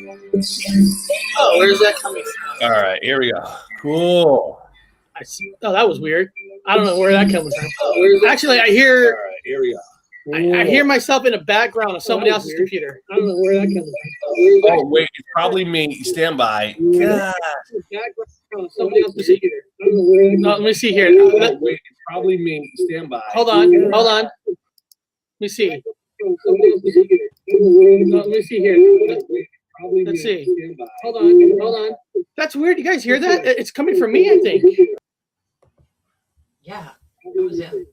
Oh, where's that coming from? All right, here we go. Cool. I see. Oh, that was weird. I don't know where that comes from. Actually, I hear. All right, here we go. I hear myself in the background of somebody else's computer. I don't know where that comes from. Oh wait, it's probably me. Stand by. God. Somebody else's computer. No, let me see here. Oh, wait, it's probably me. Stand by. Hold on. Let me see. No, let me see here. Let's see. Hold on. That's weird. You guys hear that? It's coming from me, I think. Yeah, it was in.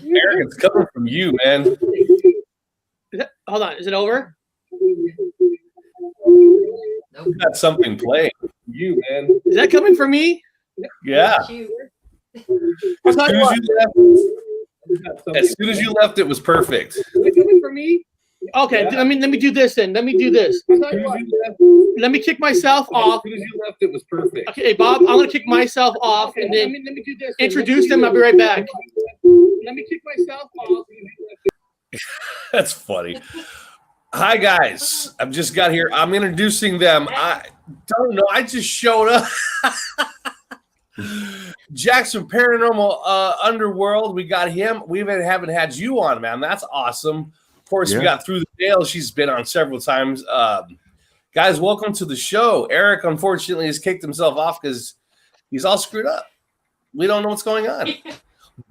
Eric, it's coming from you, man. Hold on. Is it over? You got something playing. You, man. Is that coming from me? Yeah. As soon as you left, it was perfect. Is it coming from me? Okay, yeah. Let me do this then. Let me do this. Let me kick myself off. As soon as you left, it was perfect. Okay, Bob, I'm gonna kick myself off and then let me do this. Introduce them. I'll be right back. Let me kick myself off. That's funny. Hi guys, I've just got here. I'm introducing them. I don't know. I just showed up. Jack's from Paranormal Underworld. We got him. We haven't had you on, man. That's awesome. Of course, we got Through the Veil. She's been on several times. Guys, welcome to the show. Eric, unfortunately, has kicked himself off because he's all screwed up. We don't know what's going on.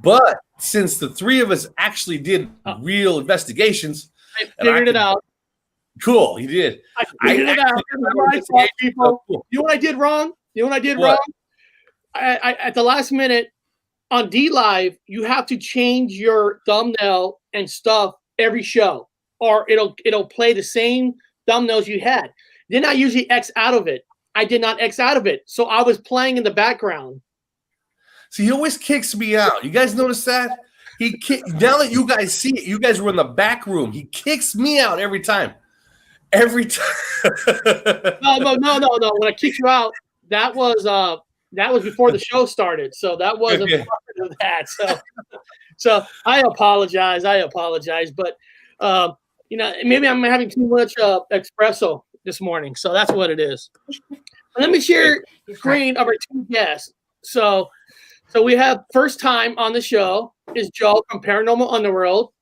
But since the three of us actually did real investigations, I figured it out. Cool, you did. I figured it out. It was my fault, people. You know what I did wrong? Wrong? I at the last minute on D Live, you have to change your thumbnail and stuff every show, or it'll play the same thumbnails you had. Then I usually X out of it. I did not X out of it, so I was playing in the background. So he always kicks me out. You guys notice that? Now that you guys see it, you guys were in the back room. He kicks me out every time. Every time. No. When I kicked you out, that was before the show started. So that wasn't part of that. So I apologize. But maybe I'm having too much espresso this morning. So that's what it is. Let me share screen of our two guests. So we have first time on the show is Joe from Paranormal Underworld.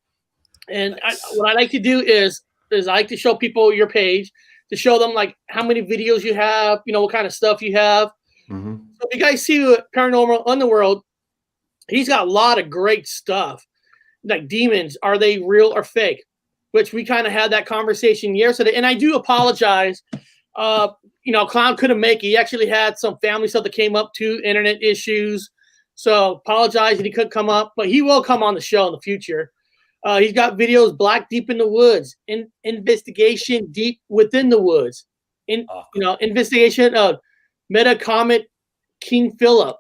And what I like to do is I like to show people your page, to show them like how many videos you have, what kind of stuff you have. Mm-hmm. So if you guys see Paranormal Underworld, he's got a lot of great stuff. Like demons, are they real or fake? Which we kind of had that conversation yesterday. And I do apologize. Clown couldn't make it. He actually had some family stuff that came up too, internet issues. So apologize that he couldn't come up, but he will come on the show in the future. He's got videos, Black Deep in the Woods, Investigation Deep Within the Woods, Investigation of Meta Comet King Philip.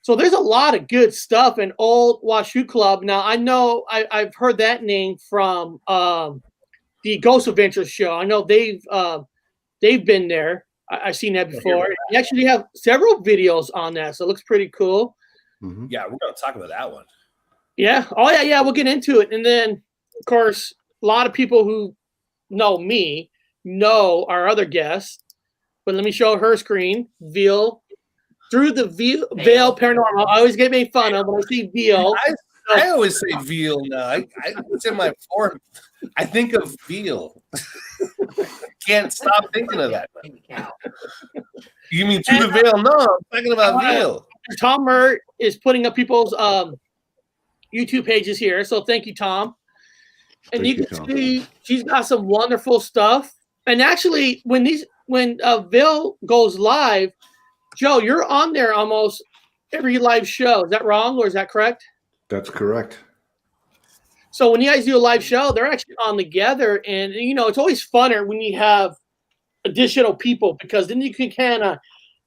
So there's a lot of good stuff in Old Washoe Club. Now, I know I've heard that name from the Ghost Adventures show. I know they've been there. I've seen that before. You actually have several videos on that, so it looks pretty cool. Mm-hmm. Yeah, we're going to talk about that one. Yeah. Oh, yeah. We'll get into it. And then, of course, a lot of people who know me know our other guest. But let me show her screen. Veil. Through the Veil Paranormal. I always get made fun of when I see Veil. I always say Veil now. It's in my form. I think of Veil. Can't stop thinking of that. You mean Through the Veil? No, I'm talking about Veil. Tom Murr is putting up people's YouTube pages here, so thank you, Tom. And you can see she's got some wonderful stuff. And actually, when Veil goes live, Joe, you're on there almost every live show. Is that wrong, or is that correct? That's correct. So when you guys do a live show, they're actually on together, and it's always funner when you have additional people, because then you can kind of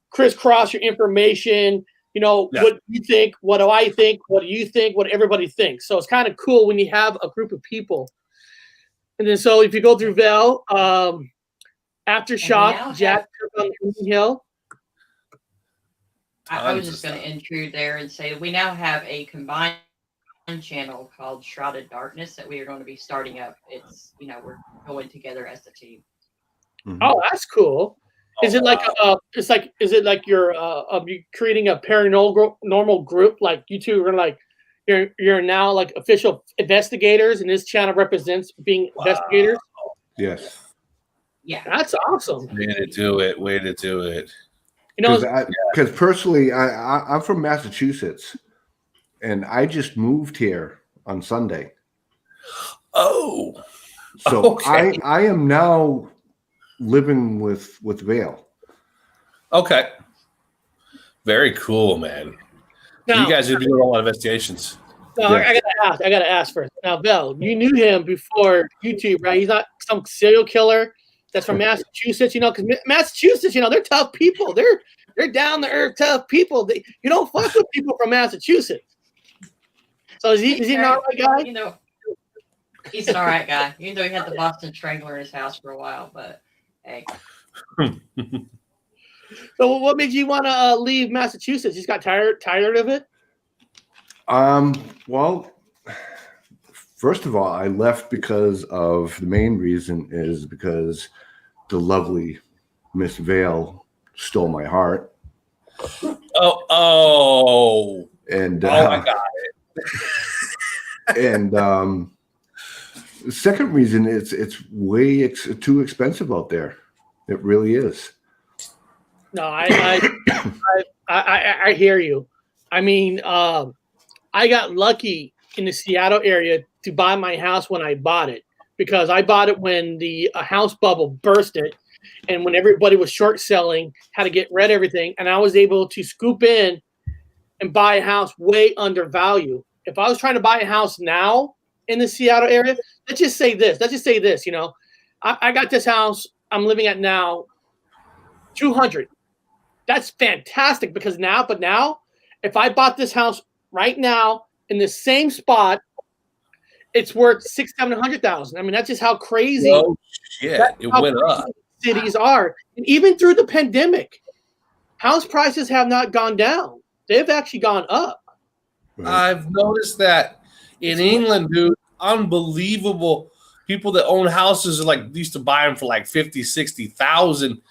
crisscross your information. What you think, what do I think, what do you think, what everybody thinks. So it's kind of cool when you have a group of people. And then so if you go through Veil, Aftershock, Jack on the Hill. I was just going to intrude there and say we now have a combined channel called Shrouded Darkness that we are going to be starting up. It's we're going together as a team. Mm-hmm. Oh, that's cool. Is it like is it like you're creating a paranormal group? Like you two are like you're now like official investigators, and this channel represents being investigators. Yes. Yeah, that's awesome. Way to do it. Way to do it. Because personally, I'm from Massachusetts, and I just moved here on Sunday. Oh, so okay. I am now living with Vale. Okay, very cool, man. Now, you guys are doing a lot of investigations. No, yeah. I gotta ask first. Now, Bill, you knew him before YouTube, right? He's not some serial killer that's from Massachusetts, because Massachusetts, they're tough people. They're down to earth, tough people. You don't fuck with people from Massachusetts. So is he an all right guy? He's an all right guy. Even though he had the Boston Strangler in his house for a while, but hey. So what made you want to leave Massachusetts? You just got tired of it? Well, first of all, I left because of the main reason is because the lovely Miss Vale stole my heart. Oh, and I got it. And the second reason it's way too expensive out there. It really is. No, I hear you. I mean, I got lucky in the Seattle area to buy my house when I bought it, because I bought it when the house bubble bursted, and when everybody was short selling, had to get rid of everything, and I was able to scoop in and buy a house way under value. If I was trying to buy a house now in the Seattle area, let's just say this, I got this house I'm living at now, $200. That's fantastic, because now, if I bought this house right now in the same spot, it's worth $600,000-700,000. I mean, that's just how crazy. Oh shit! It went up. Cities are, and even through the pandemic, house prices have not gone down; they've actually gone up. I've noticed that in England, dude. Unbelievable. People that own houses are like used to buy them for like 50, 60,000.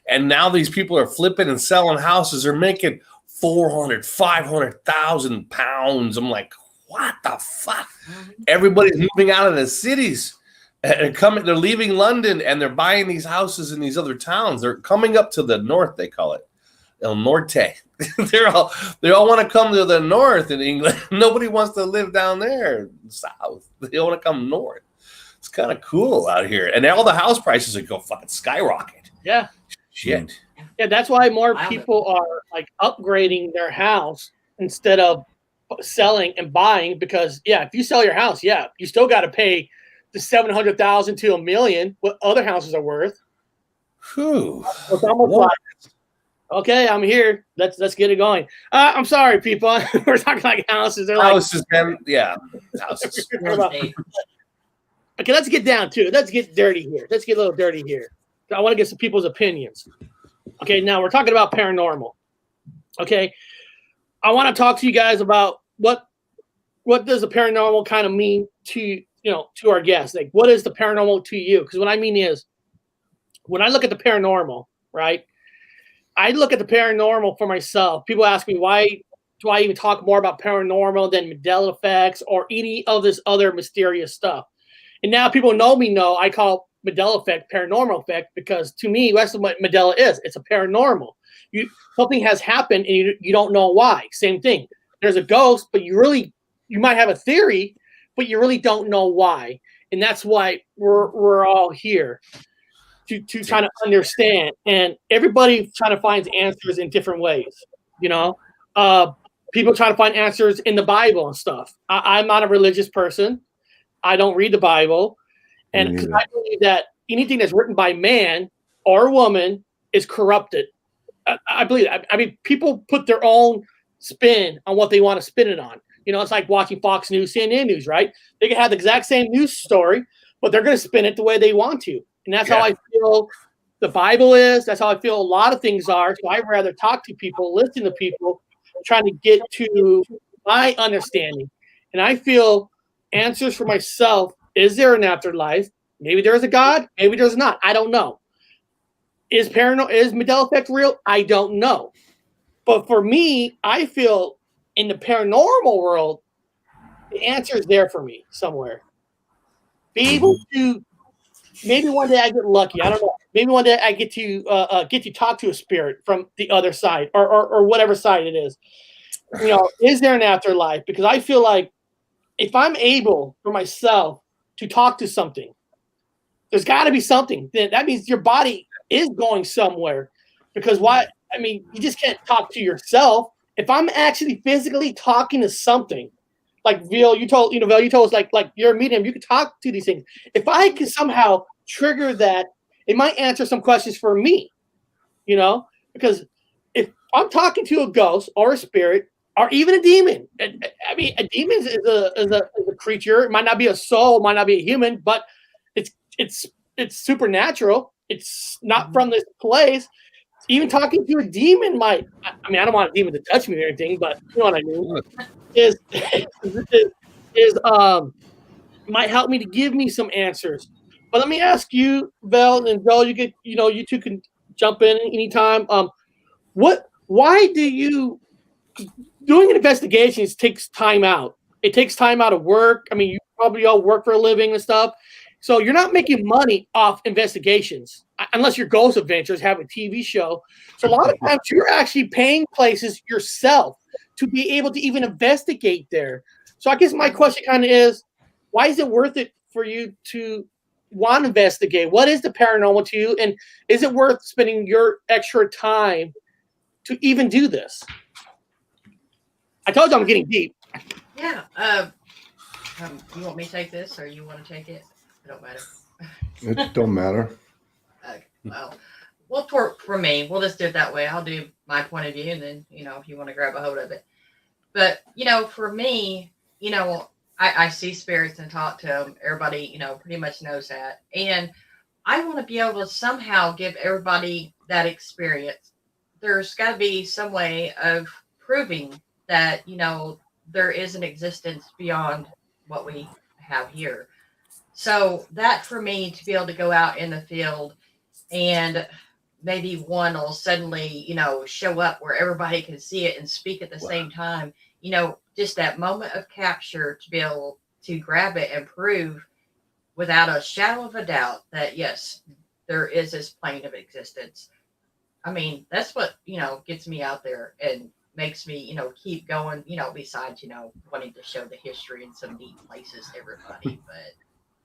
And now these people are flipping and selling houses. They're making 400, 500,000 pounds. I'm like, what the fuck? Everybody's moving out of the cities and they're leaving London, and they're buying these houses in these other towns. They're coming up to the north, they call it. El Norte. they all want to come to the north in England. Nobody wants to live down there south. They want to come north. It's kind of cool out here. And all the house prices are go fucking skyrocket. Yeah. Shit. Yeah, that's why more people are like upgrading their house instead of selling and buying, because if you sell your house, you still got to pay the $700,000 to $1 million what other houses are worth. Whew. It's almost like, okay, I'm here. Let's get it going. I'm sorry, people. We're talking like houses. They're houses, houses. Okay, let's get down to it. Let's get dirty here. Let's get a little dirty here. I want to get some people's opinions. Okay, now we're talking about paranormal. Okay, I want to talk to you guys about what does the paranormal kind of mean to to our guests. Like, what is the paranormal to you? Because what I mean is, when I look at the paranormal, right? I look at the paranormal for myself. People ask me, why do I even talk more about paranormal than Mandela effects or any of this other mysterious stuff? And now people know I call Mandela effect paranormal effect, because to me, that's what Mandela is. It's a paranormal. Something has happened and you don't know why. Same thing. There's a ghost, but you might have a theory, but you really don't know why. And that's why we're all here. To try to understand, and everybody trying to find answers in different ways. People try to find answers in the Bible and stuff. I'm not a religious person. I don't read the Bible, and because I believe that anything that's written by man or woman is corrupted. I believe that. I mean, people put their own spin on what they want to spin it on. It's like watching Fox News, CNN News, right? They can have the exact same news story, but they're going to spin it the way they want to. And that's how I feel the Bible is. That's how I feel a lot of things are. So I'd rather talk to people, listen to people, trying to get to my understanding. and I feel answers for myself. Is there an afterlife? Maybe there's a God, maybe there's not. I don't know. Is Mandela effect real? I don't know. But for me, I feel in the paranormal world, the answer is there for me somewhere. Be able to, maybe one day I get lucky. I don't know. Maybe one day I get to talk to a spirit from the other side, or whatever side it is. Is there an afterlife? Because I feel like if I'm able for myself to talk to something, there's got to be something. That means your body is going somewhere. Because why? I mean, you just can't talk to yourself. If I'm actually physically talking to something, like Veal, you told us like you're a medium, you can talk to these things. If I can somehow trigger that, it might answer some questions for me. Because if I'm talking to a ghost or a spirit or even a demon, I mean, a demon is a creature. It might not be a soul, might not be a human, but it's supernatural. It's not from this place. Even talking to a demon might. I mean, I don't want a demon to touch me or anything, but you know what I mean. Might help me to give me some answers. But let me ask you, Vel and Joel, you two can jump in anytime. Why do you doing an investigation takes time out? It takes time out of work. I mean, you probably all work for a living and stuff. So you're not making money off investigations unless your Ghost Adventures have a TV show. So a lot of times you're actually paying places yourself to be able to even investigate there. So I guess my question kind of is, why is it worth it for you to want to investigate? What is the paranormal to you? And is it worth spending your extra time to even do this? I told you I'm getting deep. Yeah. You want me to take this or you want to take it? It don't matter. It don't matter. Okay. Well, for me, we'll just do it that way. I'll do my point of view, and then if you want to grab a hold of it. But for me, I see spirits and talk to them. Everybody, pretty much knows that, and I want to be able to somehow give everybody that experience. There's got to be some way of proving that there is an existence beyond what we have here. So that for me to be able to go out in the field and maybe one will suddenly, show up where everybody can see it and speak at the same time, just that moment of capture to be able to grab it and prove without a shadow of a doubt that, yes, there is this plane of existence. I mean, that's what, gets me out there and makes me, keep going, besides, wanting to show the history in some neat places to everybody. But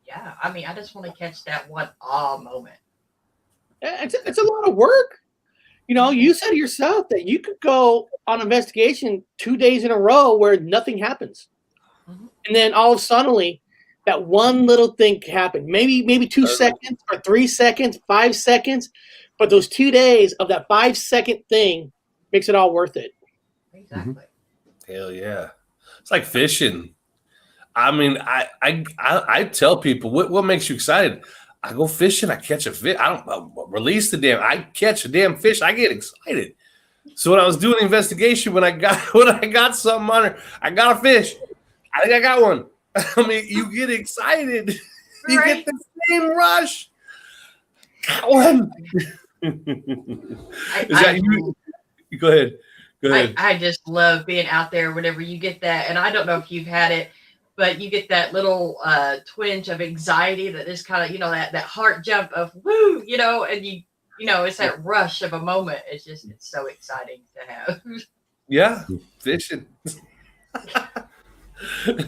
yeah, I mean, I just want to catch that one awe moment. It's a lot of work. You said yourself that you could go on investigation 2 days in a row where nothing happens. Mm-hmm. And then all of a sudden, that one little thing can happen. Maybe 2 seconds or 3 seconds, 5 seconds. But those 2 days of that 5-second thing makes it all worth it. Exactly. Mm-hmm. Hell yeah. It's like fishing. I mean, I tell people, what makes you excited? I go fishing, I catch a fish. I don't release I catch a damn fish. I get excited. So when I was doing the investigation, when I got something on her, I got a fish. I think I got one. I mean, you get excited. You get the same rush. Got one. Is that you? Go ahead. I just love being out there whenever you get that. And I don't know if you've had it, but you get that little twinge of anxiety that is kind of, that heart jump of woo, and it's that rush of a moment. It's so exciting to have. Yeah, fishing.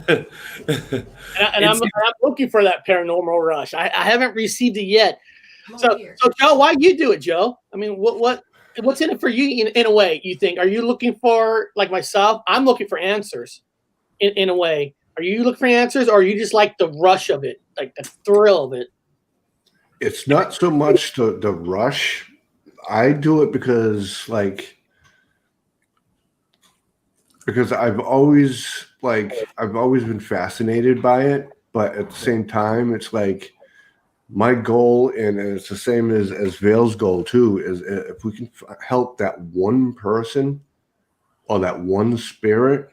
and I'm looking for that paranormal rush. I haven't received it yet. So Joe, why you do it, Joe? I mean, what's in it for you in a way, you think? Are you looking for, like myself, I'm looking for answers in a way. Are you looking for answers, or are you just like the rush of it, like the thrill of it? It's not so much the rush. I do it because I've always been fascinated by it, but at the same time, it's like my goal, and it's the same as Vale's goal too, is if we can help that one person or that one spirit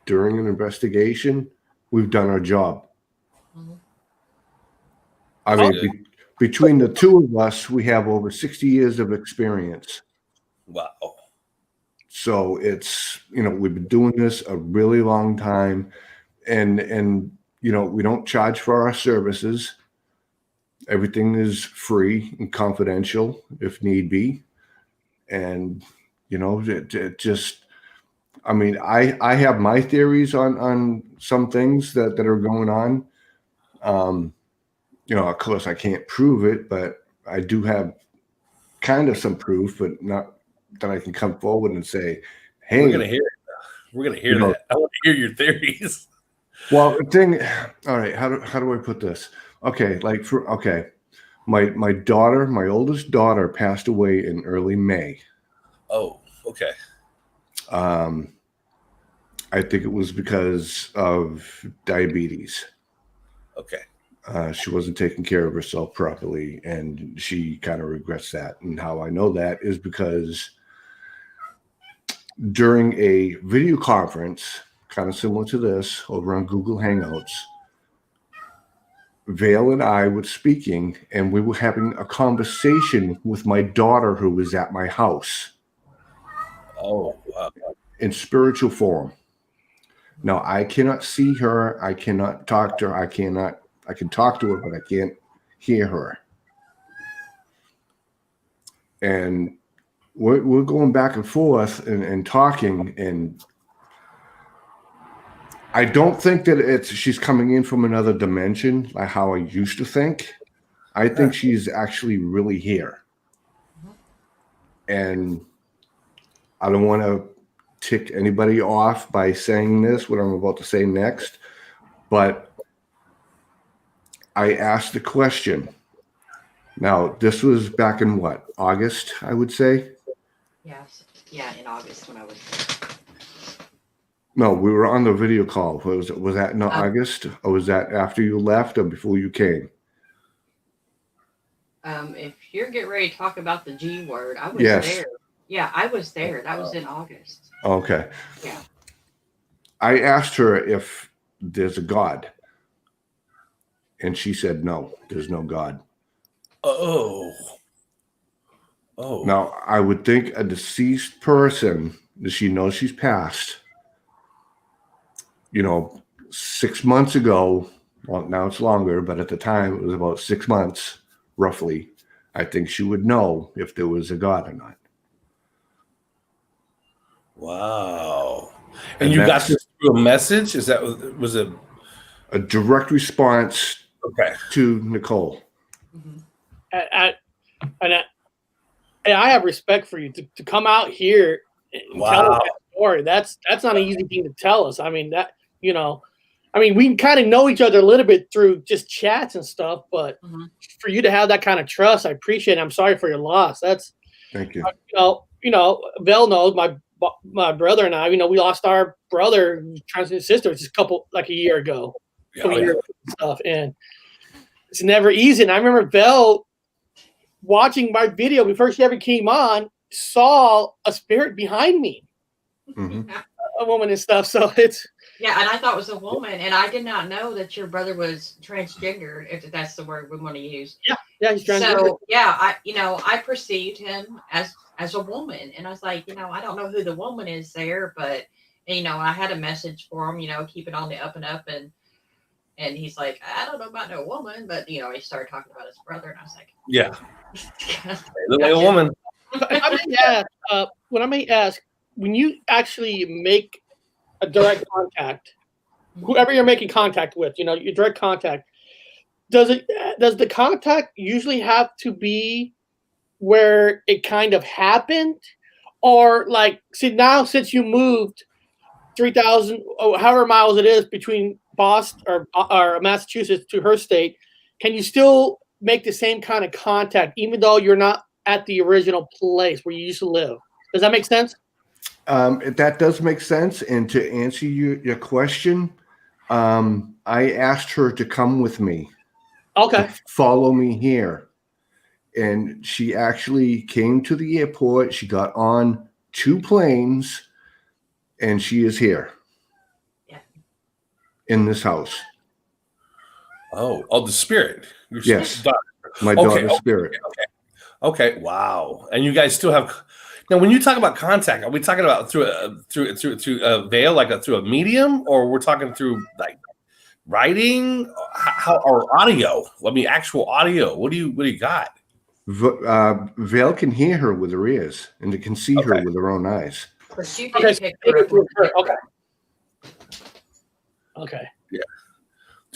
during an investigation, we've done our job. Mhm. I mean, between the two of us, we have over 60 years of experience. Wow. So it's, we've been doing this a really long time, and we don't charge for our services. Everything is free and confidential if need be. And, it just, I mean, I have my theories on some things that are going on. Of course I can't prove it, but I do have kind of some proof, but not that I can come forward and say, hey, we're going to hear it. We're going to hear that. I want to hear your theories. Well, the thing, all right, how do I put this? Okay, my daughter, my oldest daughter passed away in early May. Oh, okay. I think it was because of diabetes. Okay. She wasn't taking care of herself properly, and she kind of regrets that. And how I know that is because during a video conference, kind of similar to this, over on Google Hangouts, Vale and I were speaking, and we were having a conversation with my daughter who was at my house. Oh, wow. In spiritual form. Now, I cannot see her. I cannot talk to her. I can talk to her, but I can't hear her. And we're going back and forth and talking, and I don't think that she's coming in from another dimension like how I used to think. I think she's actually really here. And I don't want to tick anybody off by saying this, what I'm about to say next, but I asked the question. Now, this was back in what, August, I would say? Yes. Yeah, in August when I was. No, we were on the video call. Was that in August, or was that after you left or before you came? If you're getting ready to talk about the G word, I was Yes. there. Yeah, I was there. That was in August. Okay. Yeah. I asked her if there's a God, and she said, no, there's no God. Oh. Now, I would think a deceased person, that she knows she's passed, 6 months ago, well, now it's longer, but at the time it was about 6 months, roughly. I think she would know if there was a God or not. Wow. And you got this through a message? Was it a direct response to Nicole? Mm-hmm. And I have respect for you to come out here and tell us that story. That's not an easy thing to tell us. I mean, we kind of know each other a little bit through just chats and stuff, but for you to have that kind of trust, I appreciate it. I'm sorry for your loss. Thank you. Vel knows my brother and I, we lost our brother, transient sister, just a year ago. Stuff, and it's never easy. And I remember Vel watching my video before she ever came on, saw a spirit behind me, a woman and stuff. So it's and I thought it was a woman, and I did not know that your brother was transgender, if that's the word we want to use. Yeah, he's transgender. So I perceived him as a woman, and I was like, I don't know who the woman is there, but I had a message for him, keep it on the up and up, and he's like, I don't know about no woman, but he started talking about his brother, and I was like, yeah, look like a woman. I may ask, when you actually make a direct contact, whoever you're making contact with, your direct contact, does the contact usually have to be where it kind of happened, or since you moved 3,000 or however miles it is between Boston or Massachusetts to her state, can you still make the same kind of contact even though you're not at the original place where you used to live? Does that make sense? That does make sense. And to answer your question, I asked her to come with me. Okay. To follow me here. And she actually came to the airport. She got on 2 planes, and she is here. in this house. Oh, the spirit. Yes, daughter. my daughter's spirit. Okay. Wow. And you guys still have. Now, when you talk about contact, are we talking about through a veil, like through a medium, or we're talking through like writing, how or audio? I mean, actual audio. What do you got? Vale can hear her with her ears, and can see her with her own eyes. Okay. Okay.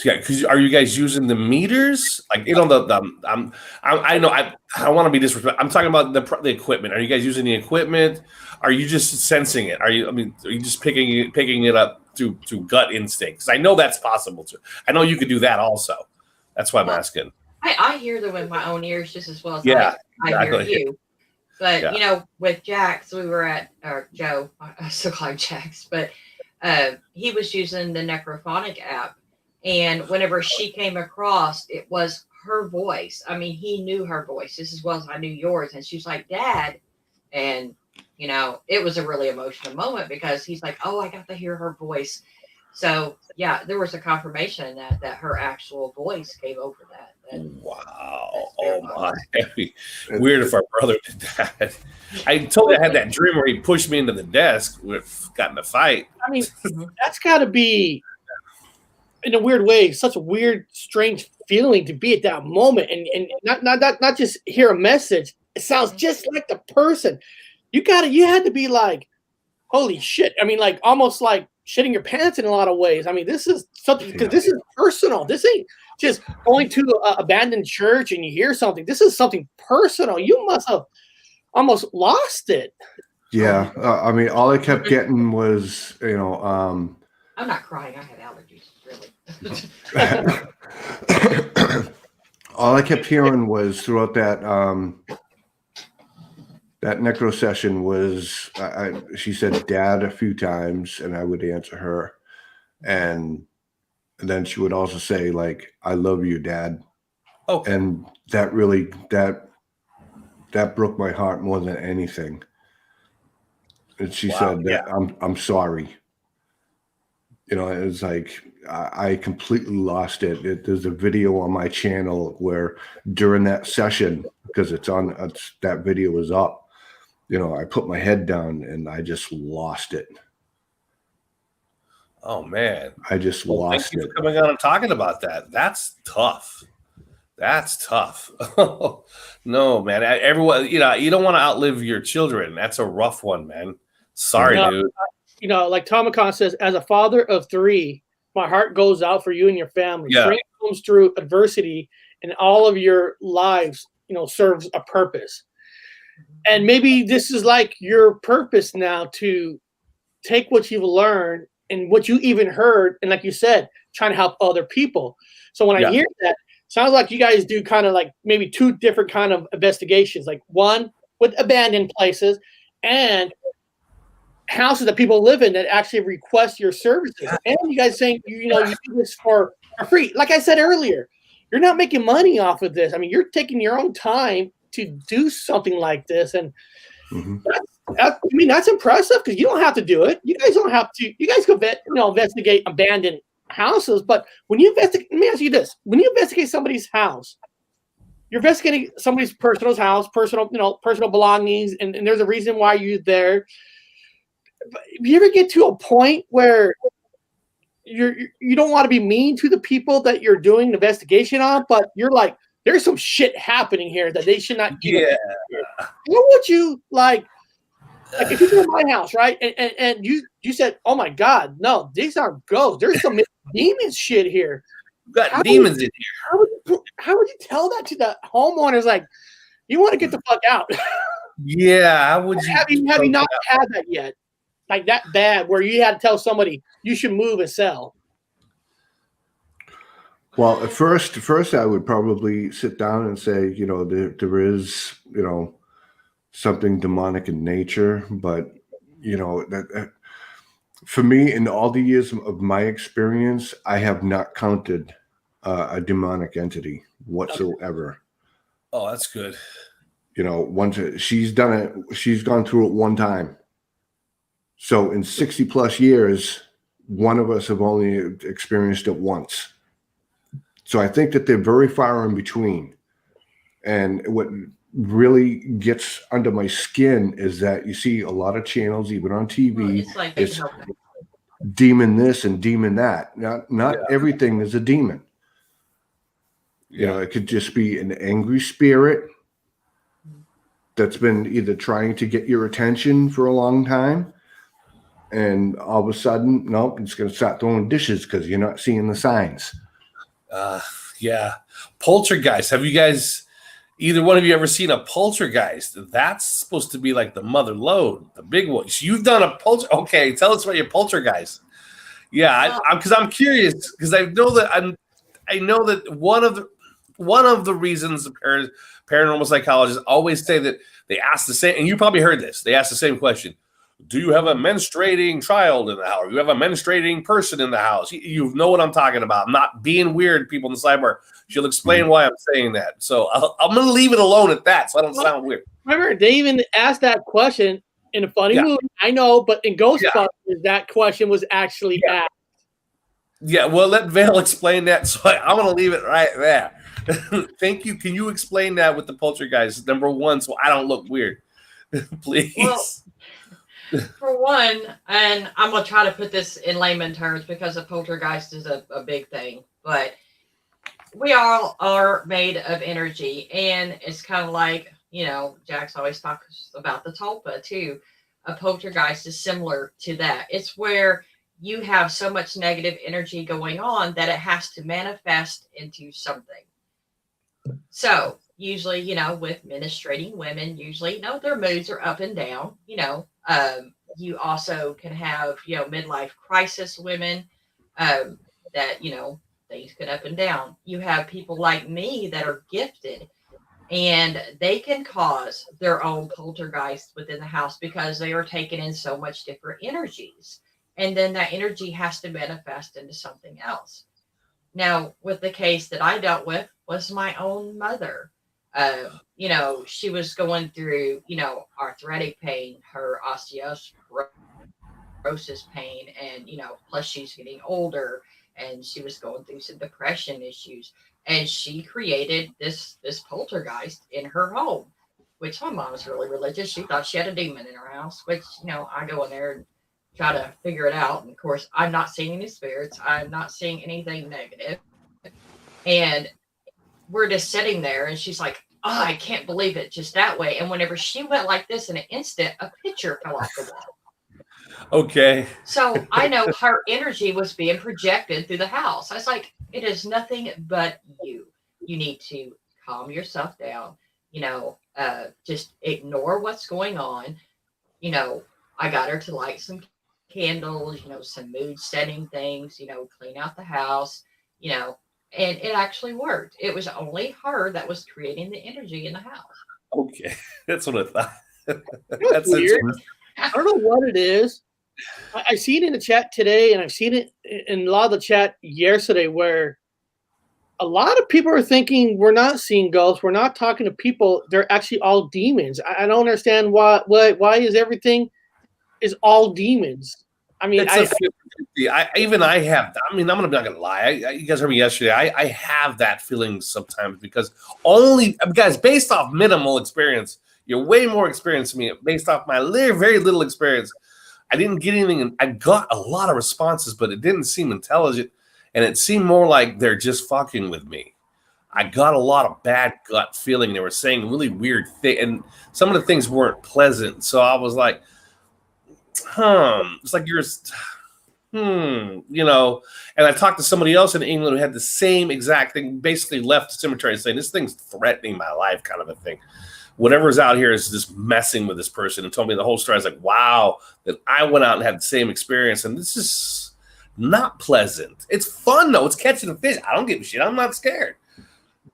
Yeah, because are you guys using the meters? Like, I know I don't want to be disrespectful. I'm talking about the equipment. Are you guys using the equipment? Are you just sensing it? Are you just picking it up through gut instinct? Because I know that's possible too. I know you could do that also. That's why I'm asking. I hear them with my own ears just as well as I hear you. But with Jax, we were at Joe. I still call him Jax, but he was using the Necrophonic app. And whenever she came across, it was her voice. I mean, he knew her voice just as well as I knew yours. And she was like, Dad. And, it was a really emotional moment because he's like, oh, I got to hear her voice. So, yeah, there was a confirmation that her actual voice came over that. Wow. Oh, my. It'd be weird if our brother did that. I told you I had that dream where he pushed me into the desk. We got in a fight. I mean, that's got to be, in a weird way, such a weird, strange feeling to be at that moment and not just hear a message. It sounds just like the person. You had to be like, holy shit. I mean, like almost like shitting your pants in a lot of ways. I mean, this is something because this is personal. This ain't just going to an abandoned church and you hear something. This is something personal. You must have almost lost it. Yeah. I mean, all I kept getting was, I'm not crying. I had allergies, really. All I kept hearing was throughout that necro session was she said "Dad" a few times, and I would answer her, and then she would also say like "I love you, Dad." Oh, and that really that broke my heart more than anything. And she said that I'm sorry. It was like I completely lost it. There's a video on my channel where during that session, because that video was up, I put my head down and I just lost it. Oh man, I just lost thank you it. for coming on and talking about that. That's tough. No, man. Everyone, you don't want to outlive your children. That's a rough one, man. Sorry, dude. Like Tomicon says, as a father of 3, my heart goes out for you and your family. Yeah. Strength comes through adversity, and all of your lives, serves a purpose. And maybe this is like your purpose now to take what you've learned and what you even heard, and like you said, trying to help other people. So when I hear that, sounds like you guys do kind of like maybe 2 different kind of investigations, like one with abandoned places and houses that people live in that actually request your services. And you guys saying, you do this for free. Like I said earlier, you're not making money off of this. I mean, you're taking your own time to do something like this. And that's impressive because you don't have to do it. You guys don't have to. You guys go investigate abandoned houses. But when you investigate, let me ask you this. When you investigate somebody's house, you're investigating somebody's personal house, personal belongings, and there's a reason why you're there. But if you ever get to a point where you don't want to be mean to the people that you're doing an investigation on, but you're like, there's some shit happening here that they should not do. Yeah. What would you like if you're in my house, right? And you said, oh my God, no, these aren't ghosts. There's some demon shit here. You got demons in here. How would you tell that to the homeowners? Like, you want to get the fuck out. Yeah. How would you? Have you not had that yet? Like that bad where you had to tell somebody you should move and sell? Well, at first I would probably sit down and say, there is, something demonic in nature, but that for me, in all the years of my experience, I have not counted a demonic entity whatsoever. Oh, that's good. Once she's done it, she's gone through it one time. So in 60 plus years, one of us have only experienced it once. So I think that they're very far in between. And what really gets under my skin is that you see a lot of channels, even on TV, it's like it's demon this and demon that. Not everything is a demon. You know, it could just be an angry spirit that's been either trying to get your attention for a long time, and all of a sudden, nope, it's going to start throwing dishes because you're not seeing the signs. Poltergeist. Have you guys, either one of you, ever seen a poltergeist? That's supposed to be like the mother lode, the big one. So you've done a Okay, tell us about your poltergeist. Yeah, because I'm curious, because I know that one of the reasons the paranormal psychologists always say that they ask the same, and you probably heard this. They ask the same question: do you have a menstruating child in the house? Do you have a menstruating person in the house? You know what I'm talking about. I'm not being weird, people in the sidebar. She'll explain why I'm saying that. So I'm going to leave it alone at that, so I don't sound weird. Remember, they even asked that question in a funny movie. I know, but in Ghostbusters, that question was actually asked. Yeah, well, let Vale explain that. So I'm going to leave it right there. Thank you. Can you explain that with the poltergeist, number one, so I don't look weird? Please. Well, for one, and I'm going to try to put this in layman terms because a poltergeist is a big thing, but we all are made of energy, and it's kind of like, Jax always talks about the tulpa too. A poltergeist is similar to that. It's where you have so much negative energy going on that it has to manifest into something. So usually, with menstruating women, usually, their moods are up and down. You also can have, midlife crisis women that, things get up and down. You have people like me that are gifted, and they can cause their own poltergeist within the house because they are taking in so much different energies. And then that energy has to manifest into something else. Now, with the case that I dealt with was my own mother. She was going through, arthritic pain, her osteoporosis pain, and, plus she's getting older, and she was going through some depression issues. And she created this poltergeist in her home, which my mom was really religious. She thought she had a demon in her house, which, I go in there and try to figure it out. And of course, I'm not seeing any spirits. I'm not seeing anything negative. And we're just sitting there, and she's like, oh, I can't believe it, just that way. And whenever she went like this, in an instant, a picture fell off the wall. Okay. So I know her energy was being projected through the house. I was like, it is nothing but you. You need to calm yourself down. Just ignore what's going on. I got her to light some candles, some mood setting things, clean out the house, and it actually worked. It was only her that was creating the energy in the house. Okay. That's what I thought. That's weird. I don't know what it is. I see it in the chat today, and I've seen it in a lot of the chat yesterday, where a lot of people are thinking we're not seeing ghosts. We're not talking to people. They're actually all demons. I don't understand why is everything is all demons. I mean, I'm not gonna lie. You guys heard me yesterday. I have that feeling sometimes because based off minimal experience, you're way more experienced than me. Based off my very little experience, I didn't get anything, and I got a lot of responses, but it didn't seem intelligent, and it seemed more like they're just fucking with me. I got a lot of bad gut feeling. They were saying really weird things, and some of the things weren't pleasant. So I was like, it's like and I talked to somebody else in England who had the same exact thing, basically left the cemetery saying, this thing's threatening my life, kind of a thing. Whatever's out here is just messing with this person, and told me the whole story. I was like, wow, that I went out and had the same experience, and this is not pleasant. It's fun, though. It's catching a fish. I don't give a shit. I'm not scared.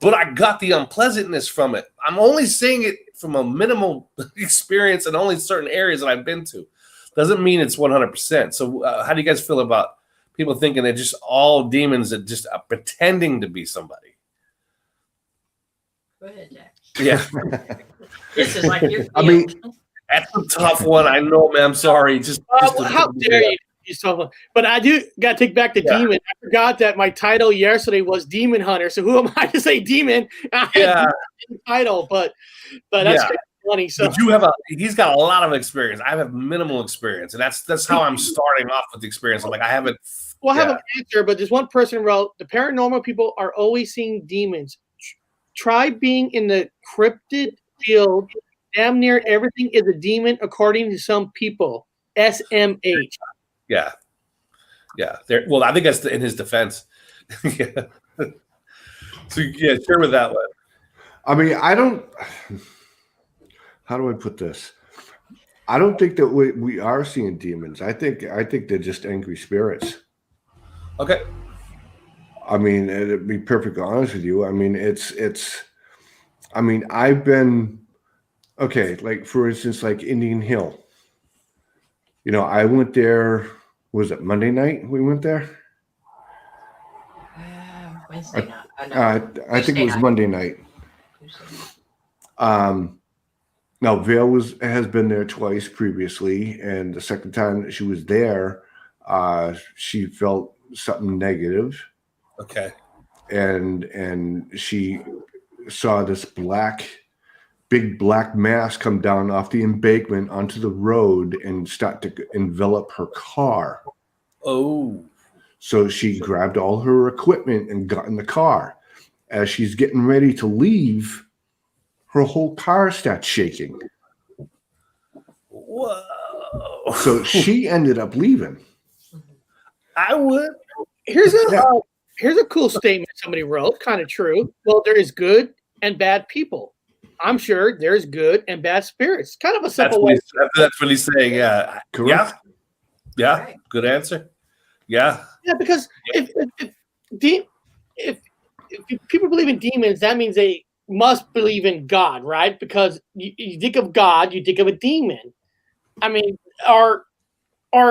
But I got the unpleasantness from it. I'm only saying it from a minimal experience and only certain areas that I've been to. Doesn't mean it's 100%. So how do you guys feel about people thinking they're just all demons that just are pretending to be somebody? Go ahead, Jack. Yeah. This is like your I mean, that's a tough one. I know, man. I'm sorry. Just how dare you? He's so fun. But I do got to take back the demon. I forgot that my title yesterday was Demon Hunter. So who am I to say demon? Yeah. Title, but that's kind of funny. So but he's got a lot of experience. I have minimal experience, and that's how I'm starting off with the experience. I'm like, I haven't. Well, I have an answer, but there's one person wrote, the paranormal people are always seeing demons. Try being in the cryptid field. Damn near everything is a demon, according to some people. SMH. Yeah. Well, I think that's in his defense. Yeah. So share with that one. I mean, I don't. How do I put this? I don't think that we are seeing demons. I think they're just angry spirits. Okay. I mean, to be perfectly honest with you, I mean, it's. I mean, I've been okay. Like for instance, like Indian Hill. You know, I went there. Was it Monday night? We went there. Wednesday night. I think it was Monday night. Now Vale has been there twice previously, and the second time that she was there, she felt something negative. Okay. And she saw this big black mass come down off the embankment onto the road and start to envelop her car. Oh. So she grabbed all her equipment and got in the car. As she's getting ready to leave, her whole car starts shaking. Whoa. So she ended up leaving. I would. Here's a cool statement somebody wrote, kind of true. Well, there is good and bad people. I'm sure there's good and bad spirits. Kind of a simple way. That's what he's saying. Yeah. Correct. Yeah. Right. Good answer. Yeah. Yeah, because if people believe in demons, that means they must believe in God, right? Because you think of God, you think of a demon. I mean, or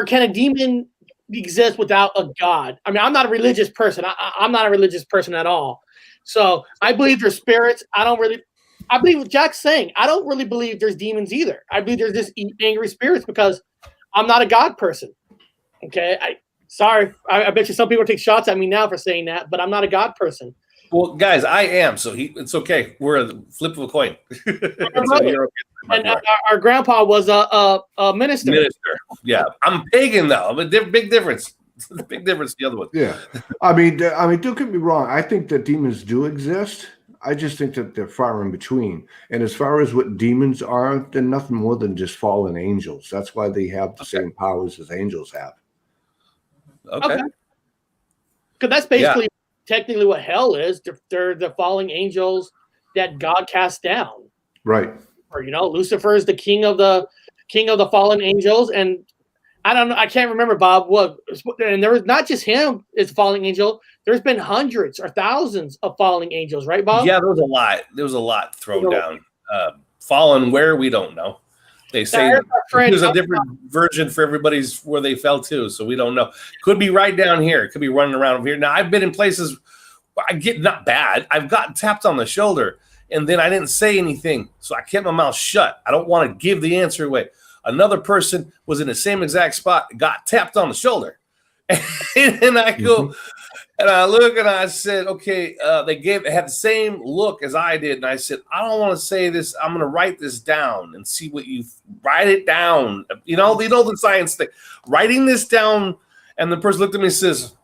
can a demon exist without a God? I mean, I'm not a religious person. I'm not a religious person at all. So I believe there's spirits. I believe what Jack's saying. I don't really believe there's demons either. I believe there's just angry spirits because I'm not a God person. Okay. Sorry. I bet you some people take shots at me now for saying that, but I'm not a God person. Well, guys, I am. So it's okay. We're a flip of a coin. So you're okay. And our grandpa was a minister. Yeah. I'm pagan, though. But big difference. Big difference the other one. Yeah. I mean, don't get me wrong. I think that demons do exist. I just think that they're far in between. And as far as what demons are, they're nothing more than just fallen angels. That's why they have the same powers as angels have. Okay. Because that's basically technically what hell is. They're the falling angels that God cast down. Right. Or Lucifer is the king of the fallen angels, and I don't know. I can't remember, Bob. What? And there was not just him. It's a falling angel. There's been hundreds or thousands of falling angels, right, Bob? Yeah, there was a lot. There was a lot thrown down. Fallen where we don't know. They say there's a different version for everybody's where they fell to, so we don't know. Could be right down here. Could be running around over here. Now I've been in places where I get not bad. I've gotten tapped on the shoulder, and then I didn't say anything, so I kept my mouth shut. I don't want to give the answer away. Another person was in the same exact spot, got tapped on the shoulder, and I go. And I look and I said, okay, they had the same look as I did. And I said, I don't want to say this. I'm going to write this down and see what you write it down. You know the science thing. Writing this down. And the person looked at me and says,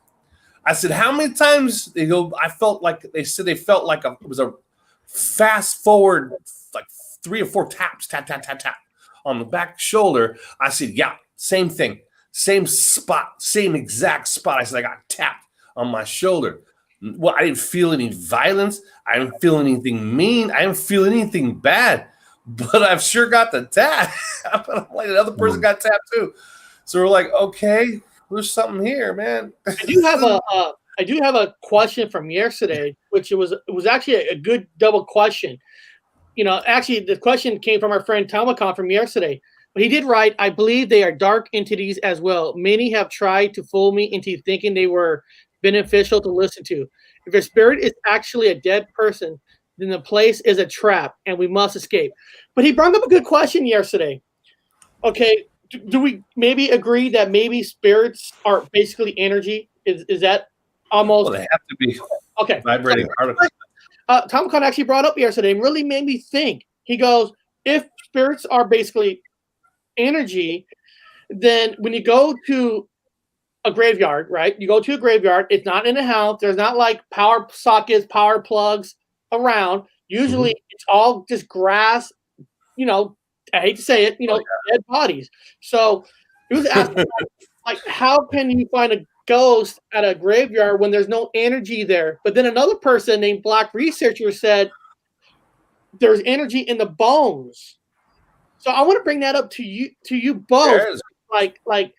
I said, how many times? They go, I felt like, they said they felt like it was a fast forward, like 3 or 4 taps, tap, tap, tap, tap on the back shoulder. I said, yeah, same thing. Same spot, same exact spot. I said, I got tapped on my shoulder. Well, I didn't feel any violence. I didn't feel anything mean. I didn't feel anything bad, but I've sure got the tap. Like another person got tapped too. So we're like, okay, there's something here, man. I do have a question from yesterday, which it was actually a good double question. Actually the question came from our friend Tomacon from yesterday. But he did write, I believe they are dark entities as well. Many have tried to fool me into thinking they were beneficial to listen to. If a spirit is actually a dead person, then the place is a trap and we must escape. But he brought up a good question yesterday. Okay, do we maybe agree that maybe spirits are basically energy? Is that almost? Well, they have to be Okay. vibrating particles. Tom Conn actually brought up yesterday and really made me think. He goes, if spirits are basically energy, then when you go to a graveyard, right? You go to a graveyard, it's not in a house, there's not like power sockets, power plugs around. Usually it's all just grass, you know, I hate to say it, dead bodies. So he was asking, like, how can you find a ghost at a graveyard when there's no energy there? But then another person named Black Researcher said there's energy in the bones. So I want to bring that up to you both. Like,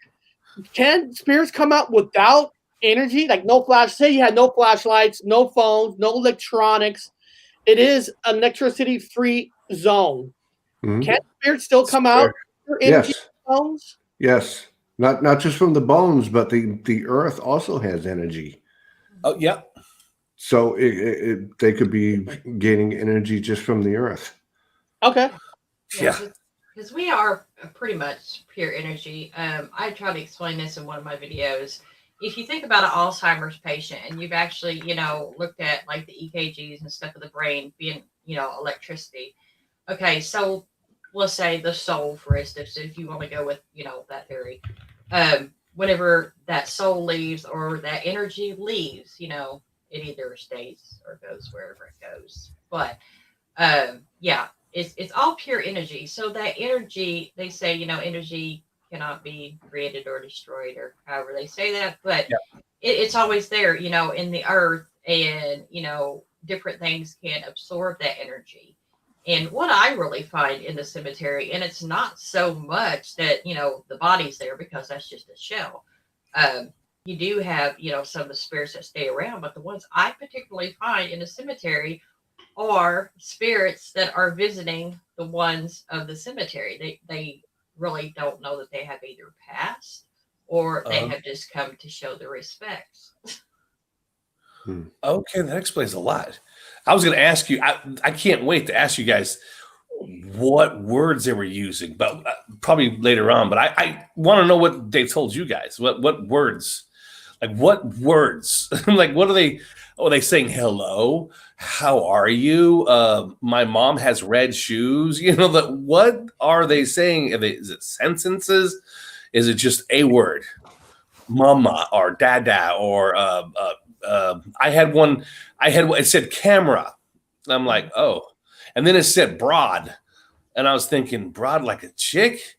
can spirits come out without energy? Like no flash. Say you had no flashlights, no phones, no electronics. It is an electricity-free zone. Mm-hmm. Can spirits still come out? Yes. Bones? Yes. Not just from the bones, but the earth also has energy. Oh, yeah. So they could be gaining energy just from the earth. Okay. Yeah. Because we are pretty much pure energy. I try to explain this in one of my videos. If you think about an Alzheimer's patient and you've actually, looked at like the EKGs and stuff of the brain being, electricity. Okay, so let's say the soul, for instance, if you want to go with, that theory. Whenever that soul leaves or that energy leaves, it either stays or goes wherever it goes. But it's all pure energy. So that energy, they say, energy cannot be created or destroyed, or however they say that, but it's always there, in the earth, and different things can absorb that energy. And what I really find in the cemetery, and it's not so much that the body's there, because that's just a shell. You do have some of the spirits that stay around, but the ones I particularly find in the cemetery are spirits that are visiting the ones of the cemetery. They really don't know that they have either passed or they have just come to show their respects. Okay, that explains a lot. I was going to ask you, I can't wait to ask you guys what words they were using, but probably later on. But I want to know what they told you guys. What words? Like what words? Like what are they? Oh, are they saying hello? How are you? My mom has red shoes. What are they saying? Is it sentences? Is it just a word? Mama or dada or I had one. It said camera. I'm like, oh, and then it said broad, and I was thinking broad like a chick.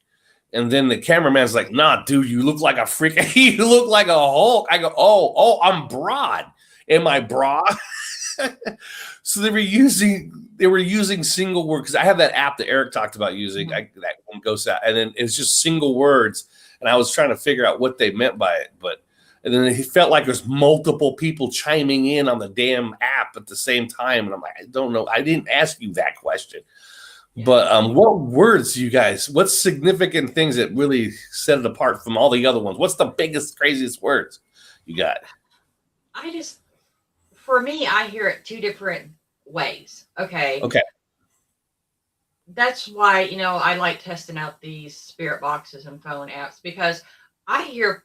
And then the cameraman's like, nah, dude, you look like a freak. You look like a Hulk. I go, oh, I'm broad. Am I broad? So they were using single words, because I have that app that Eric talked about using. That one goes out, and then it's just single words. And I was trying to figure out what they meant by it, and then it felt like there's multiple people chiming in on the damn app at the same time. And I'm like, I don't know. I didn't ask you that question. But what words, you guys, what's significant things that really set it apart from all the other ones? What's the biggest, craziest words you got? For me, I hear it two different ways. Okay. That's why, I like testing out these spirit boxes and phone apps, because I hear,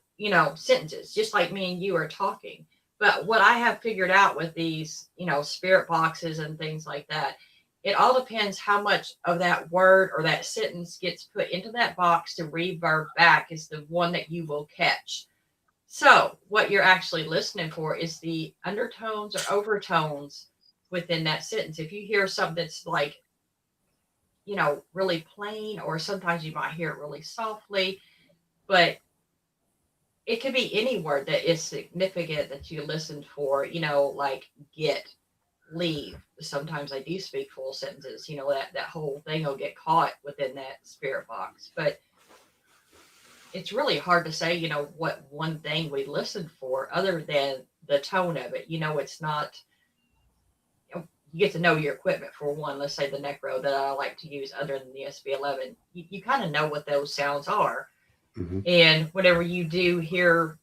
sentences just like me and you are talking. But what I have figured out with these, spirit boxes and things like that, it all depends how much of that word or that sentence gets put into that box to reverb back is the one that you will catch. So what you're actually listening for is the undertones or overtones within that sentence. If you hear something that's like, really plain, or sometimes you might hear it really softly, but it could be any word that is significant that you listened for, like get, leave. Sometimes I do speak full sentences, that whole thing will get caught within that spirit box. But it's really hard to say, what one thing we listened for other than the tone of it. It's not, you get to know your equipment for one. Let's say the Necro that I like to use other than the SB11, you kind of know what those sounds are. Mm-hmm. And whenever you do hear,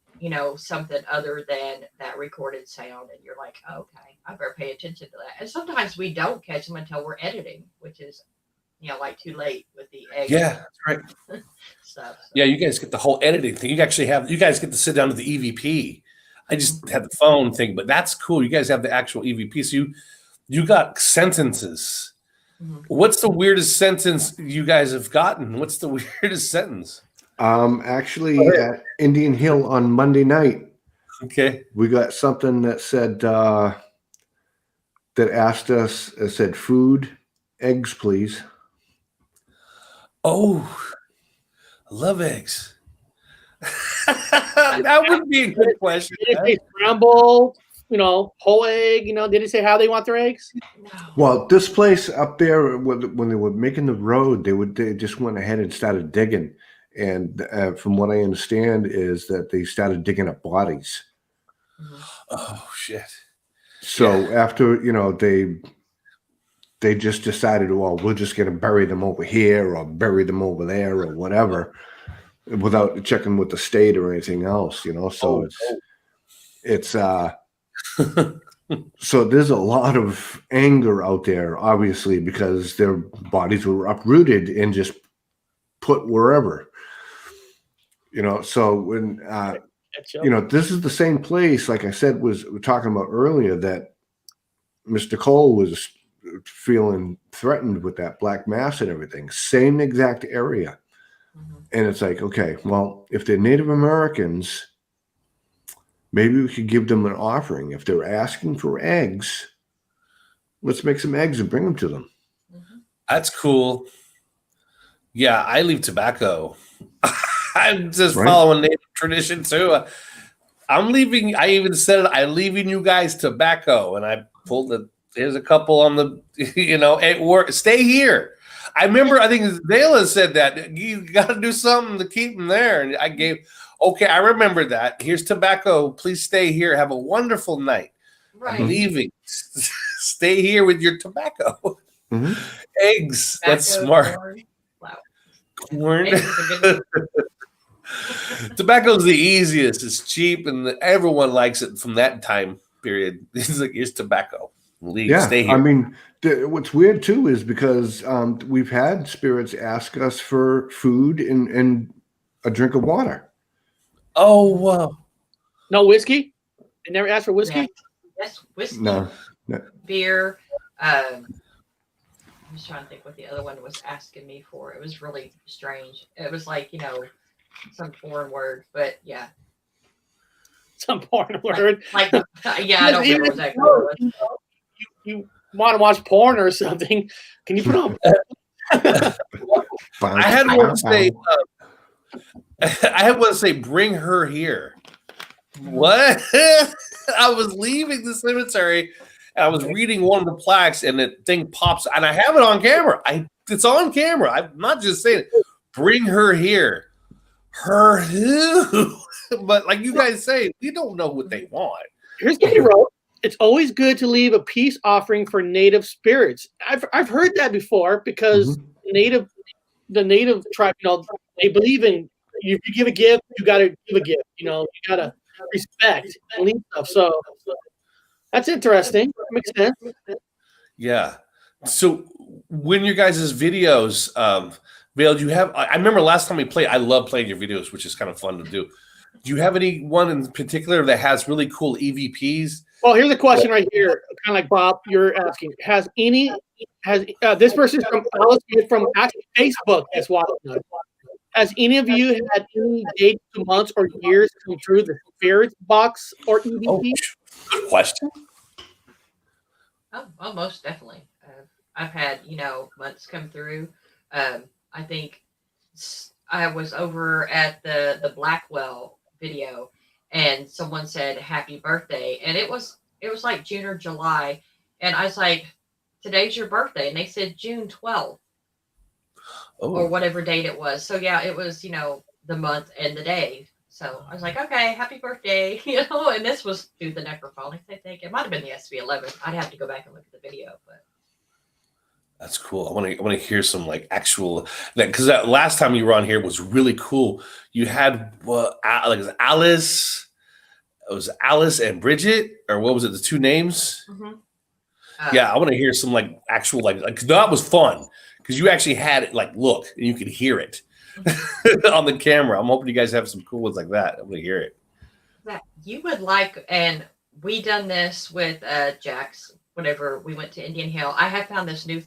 something other than that recorded sound, and you're like, okay, I better pay attention to that. And sometimes we don't catch them until we're editing, which is, like too late with the egg. Yeah, that's right. Stuff. So. Yeah, you guys get the whole editing thing. You guys get to sit down to the EVP. I just had the phone thing, but that's cool. You guys have the actual EVP. So you got sentences. Mm-hmm. What's the weirdest sentence you guys have gotten? What's the weirdest sentence? Actually, at Indian Hill on Monday night, okay, we got something that said that asked us. It said, "Food, eggs, please." Oh, I love eggs. That would be a good question. Did they scrambled? Whole egg. Did it say how they want their eggs? Well, this place up there, when they were making the road, they just went ahead and started digging. And from what I understand is that they started digging up bodies. Oh shit! So after they just decided, well, we're just going to bury them over here or bury them over there or whatever, without checking with the state or anything else. So it's so there's a lot of anger out there, obviously, because their bodies were uprooted and just put wherever. So when this is the same place, like I said, we're talking about earlier, that Mr. Cole was feeling threatened with that black mass and everything. Same exact area. Mm-hmm. And it's like, okay, well, if they're Native Americans, maybe we could give them an offering. If they're asking for eggs, let's make some eggs and bring them to them. Mm-hmm. That's cool. Yeah, I leave tobacco. I'm just following Native tradition too. I'm leaving. I even said it. I'm leaving you guys tobacco, and I pulled it. There's a couple on the, at work. Stay here. I remember. I think Zayla said that you got to do something to keep them there, and I gave. Okay, I remember that. Here's tobacco. Please stay here. Have a wonderful night. Right. I'm leaving. Stay here with your tobacco. Mm-hmm. Eggs. Tobacco, that's smart. Corn. Wow. Corn. Tobacco's the easiest. It's cheap, and everyone likes it from that time period. It's like, here's tobacco. Stay here. I mean, what's weird too is because we've had spirits ask us for food and a drink of water. Oh, wow. No whiskey? They never asked for whiskey? Yeah. Yes, whiskey. No. Beer. I'm just trying to think what the other one was asking me for. It was really strange. It was like, some foreign word, but yeah. Some foreign word. I don't remember exactly what it was. You want to watch porn or something? Can you put on? I had one say. I had one say, "Bring her here." What? I was leaving the cemetery. And I was reading one of the plaques, and the thing pops, and I have it on camera. It's on camera. I'm not just saying it. Bring her here. Her who? But like you guys say, we don't know what they want. Here's what he wrote. It's always good to leave a peace offering for native spirits. I've heard that before because the native tribe, they believe in, if you give a gift, you got to give a gift. You got to respect and leave stuff. So that's interesting. That makes sense. Yeah. So when your guys' videos, Vale, do you have? I remember last time we played. I love playing your videos, which is kind of fun to do. Do you have any one in particular that has really cool EVPs? Well, here's a question right here, kind of like Bob, you're asking. Has this person is from Alice from actually Facebook that's watching us. Has any of you had any dates, months, or years come through the spirit box or EVP? Oh, good question. Oh, most definitely. I've had months come through. I think I was over at the Blackwell video, and someone said happy birthday, and it was like June or July, and I was like, today's your birthday, and they said June 12th. Or whatever date it was. So yeah, it was the month and the day. So I was like, okay, happy birthday, and this was through the necrophone. I think it might have been the SB11. I'd have to go back and look at the video, but that's cool. I want to hear some like actual because that last time you were on here was really cool. You had Alice. It was Alice and Bridget, or what was it? The two names. Mm-hmm. Yeah, I want to hear some like actual like that was fun. because you actually had it like look and you could hear it on the camera. I'm hoping you guys have some cool ones like that. I'm gonna hear it. That you would like, and we done this with Jax whenever we went to Indian Hill. I have found this new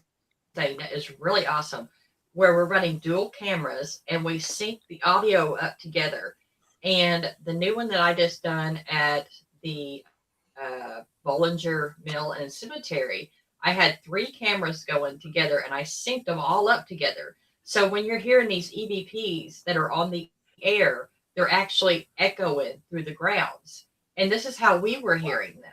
thing that is really awesome, where we're running dual cameras and we sync the audio up together. And the new one that I just done at the Bollinger Mill and Cemetery, I had 3 cameras going together and I synced them all up together. So when you're hearing these EVPs that are on the air, they're actually echoing through the grounds. And this is how we were hearing them.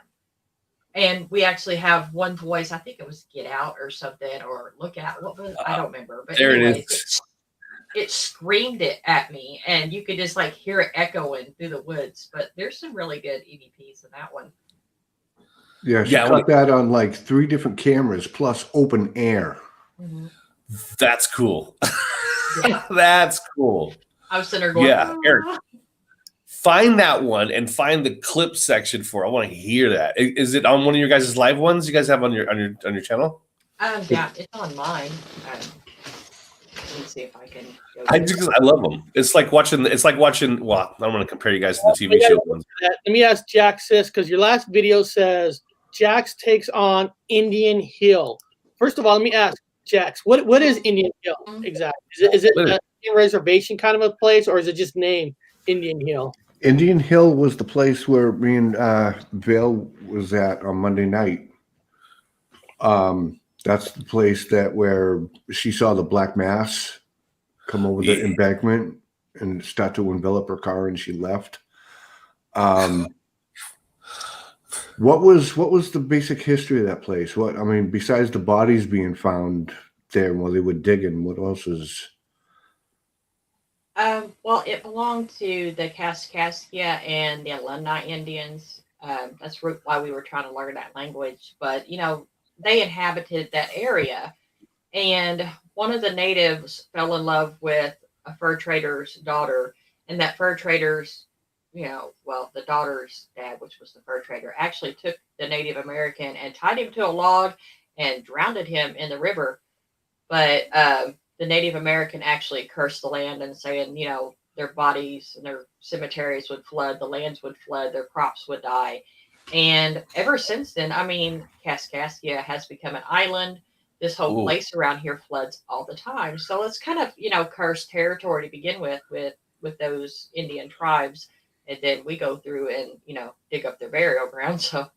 And we actually have one voice, I think it was Get Out or something, or Look Out. What was I don't remember. But there anyways, it is. It screamed it at me, and you could just like hear it echoing through the woods. But there's some really good EVPs in that one. Yeah, she got that on like 3 different cameras plus open air. Mm-hmm. That's cool. Yeah. That's cool. I was sitting there going, yeah, Eric, find that one and find the clip section for it. I want to hear that. Is it on one of your guys' live ones you guys have on your channel? Yeah, it's on mine. Let me see if I can. I love them. It's like watching. Well, I don't want to compare you guys to the TV show ones. Let me ask Jax this, because your last video says Jax takes on Indian Hill. First of all, let me ask Jax, what is Indian Hill exactly? Is it a reservation kind of a place, or is it just named Indian Hill? Indian Hill was the place where me and Vale was at on Monday night. That's the place where she saw the black mass come over the embankment and start to envelop her car, and she left. What was the basic history of that place? Besides the bodies being found there while they were digging, what else is? Well, it belonged to the Kaskaskia and the Alumni Indians. That's why we were trying to learn that language. But, they inhabited that area. And one of the natives fell in love with a fur trader's daughter. And that fur trader's, the daughter's dad, which was the fur trader, actually took the Native American and tied him to a log and drowned him in the river. But the Native American actually cursed the land and saying, their bodies and their cemeteries would flood, the lands would flood, their crops would die. And ever since then, Kaskaskia has become an island. This whole place around here floods all the time. So it's kind of, cursed territory to begin with those Indian tribes. And then we go through and, dig up their burial ground. So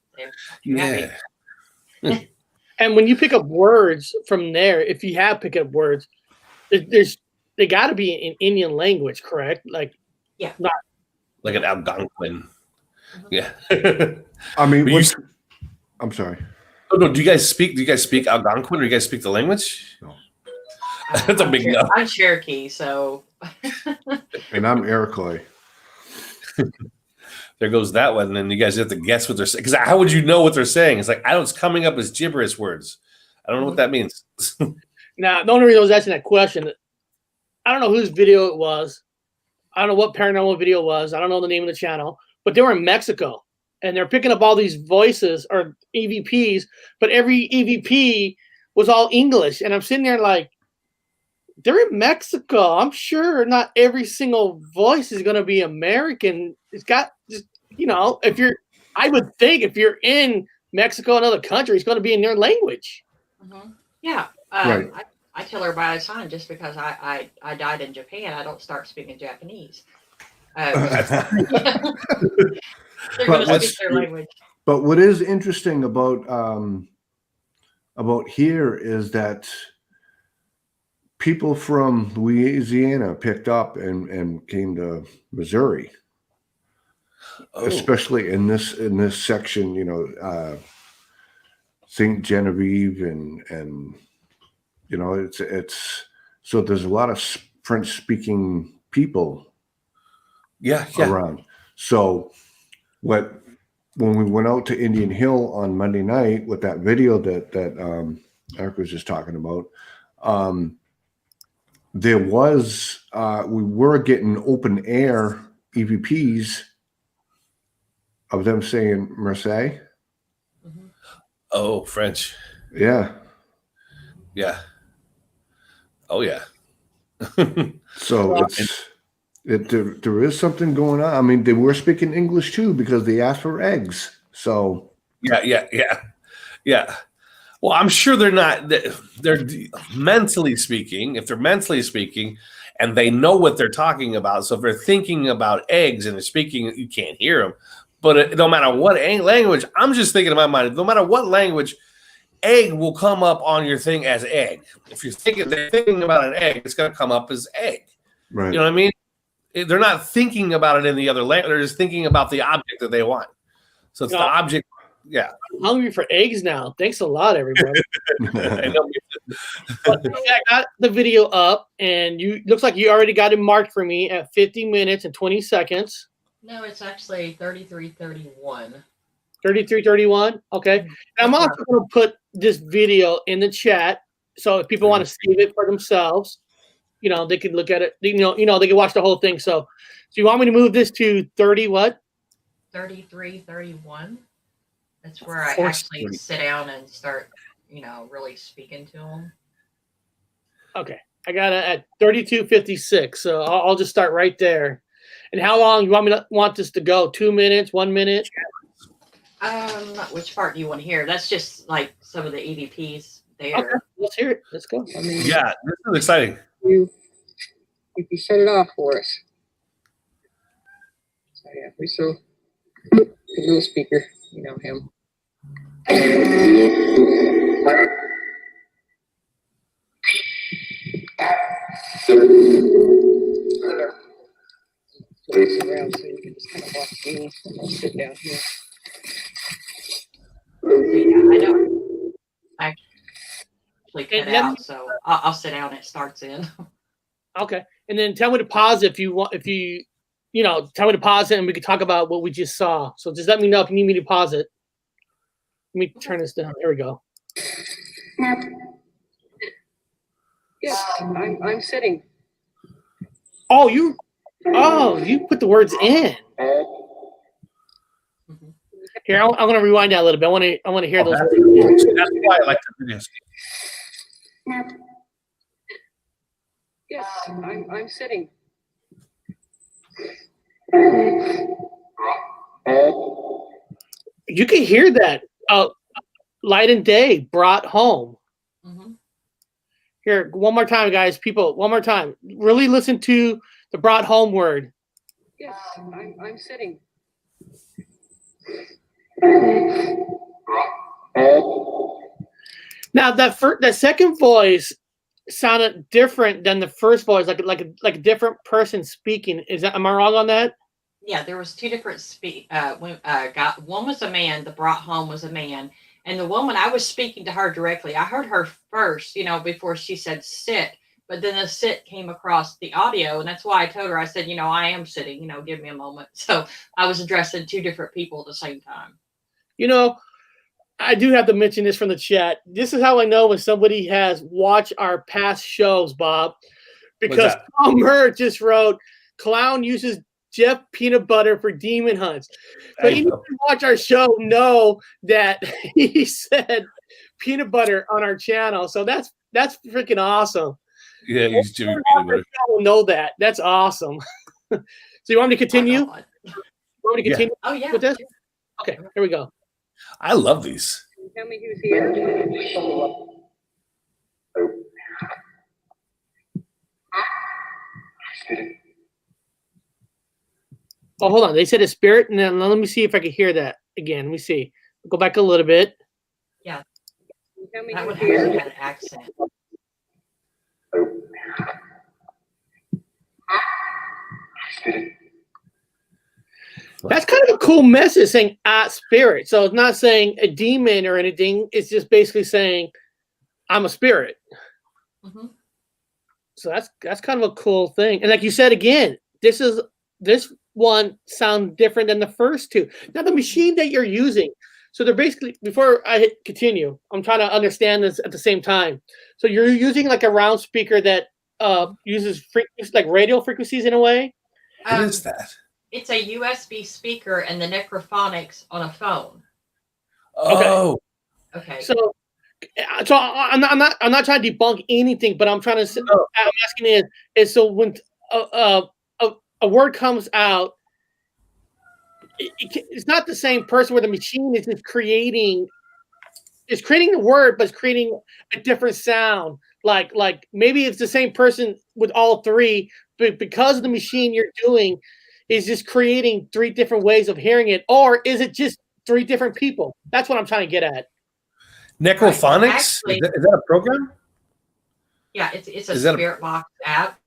yeah. And when you pick up words from there, if you have picked up words, they got to be in Indian language, correct? Like, yeah, not like an Algonquin. Yeah. I'm sorry. Oh no, do you guys speak Algonquin, or do you guys speak the language? No. That's a big no. I'm Cherokee, so and I'm Iroquois. There goes that one, and then you guys have to guess what they're saying. Because how would you know what they're saying? It's like it's coming up as gibberish words. I don't know what that means. Now, the only reason I was asking that question, I don't know whose video it was. I don't know what paranormal video it was. I don't know the name of the channel, but they were in Mexico and they're picking up all these voices or EVPs, but every EVP was all English. And I'm sitting there like, they're in Mexico. I'm sure not every single voice is going to be American. It's got just, I would think if you're in Mexico, another country, it's going to be in their language. Mm-hmm. Yeah. Right. I tell everybody it's fine just because I died in Japan. I don't start speaking Japanese. They're going to speak their language. But what is interesting about here is that people from Louisiana picked up and came to Missouri, especially in this section. St. Genevieve and it's so there's a lot of French speaking people around. So when we went out to Indian Hill on Monday night with that video that Eric was just talking about, there was we were getting open air EVPs of them saying Marseille. Oh, French. Yeah. Yeah. Oh yeah. So there is something going on. I mean, they were speaking English too because they asked for eggs. So yeah. Well, I'm sure they're not. They're mentally speaking. If they're mentally speaking, and they know what they're talking about, so if they're thinking about eggs and they're speaking, you can't hear them. But no matter what language, I'm just thinking in my mind. No matter what language, egg will come up on your thing as egg. If they're thinking about an egg, it's going to come up as egg. right. You know what I mean? They're not thinking about it in the other language. They're just thinking about the object that they want. So it's the object. Yeah. I'm hungry for eggs now. Thanks a lot, everybody. I know. But I got the video up, and looks like you already got it marked for me at 50 minutes and 20 seconds. No, it's actually 33:31. 33:31. Okay. And I'm also going to put this video in the chat, so if people want to save it for themselves, they can look at it. They can watch the whole thing. So you want me to move this to 30 what? 33:31. That's where I actually sit down and start, really speaking to them. Okay. I got it at 32:56. So I'll just start right there. And how long you want this to go? 2 minutes, 1 minute? Which part do you want to hear? That's just like some of the EVPs there. Okay, let's hear it. Let's go. Yeah, this is exciting. You can set it off for us. So yeah, we saw the little speaker, him. Face around so you can just kind of watch me. I'll sit down here. Yeah, I know. I actually cut out, so I'll sit down and it starts in. Okay. And then tell me to pause if you want, tell me to pause it and we can talk about what we just saw. So just let me know if you need me to pause it. Let me turn this down. There we go. Yes, I'm sitting. Oh, you put the words in. Here, I'm going to rewind that a little bit. I want to hear those. That's why I like the videos. Yes, I'm sitting. You can hear that. Light and day brought home. Mm-hmm. Here, one more time, guys. People, one more time. Really listen to the brought home word. Yes, I'm sitting. Now that second voice sounded different than the first voice, like a different person speaking. Am I wrong on that? Yeah, there was two different one was a man, the brought home was a man, and the woman, I was speaking to her directly. I heard her first, before she said sit, but then the sit came across the audio, and that's why I told her, I said, I am sitting, give me a moment. So I was addressing two different people at the same time. I do have to mention this from the chat. This is how I know when somebody has watched our past shows, Bob, because Tom Hurt just wrote, "Clown uses Jeff peanut butter for demon hunts." So you who watch our show know that he said peanut butter on our channel. So that's freaking awesome. Yeah, he's Jimmy peanut butter. Know that. That's awesome. So you want me to continue? You want me to continue? Oh yeah. With this? Okay, here we go. I love these. Tell me who's here. Oh, hold on. They said a spirit, and then let me see if I can hear that again. Let me see. Go back a little bit. Yeah. Tell me That would who's have here. an accent. That's kind of a cool message saying spirit. So it's not saying a demon or anything. It's just basically saying I'm a spirit. Mm-hmm. So that's kind of a cool thing. And like you said again, this one sound different than the first two. Now the machine that you're using. So they're basically, before I continue, I'm trying to understand this at the same time. So you're using like a round speaker that uses like radio frequencies in a way. What is that? It's a USB speaker and the necrophonics on a phone. Oh, Okay. So So I'm not trying to debunk anything, but I'm trying to. I'm asking is so when a word comes out, it's not the same person where the machine is just creating. It's creating the word, but it's creating a different sound. Like maybe it's the same person with all three, but because of the machine you're doing is just creating three different ways of hearing it, or is it just three different people? That's what I'm trying to get at. Necrophonics? Actually, is that a program? Yeah, it's a Spirit Box app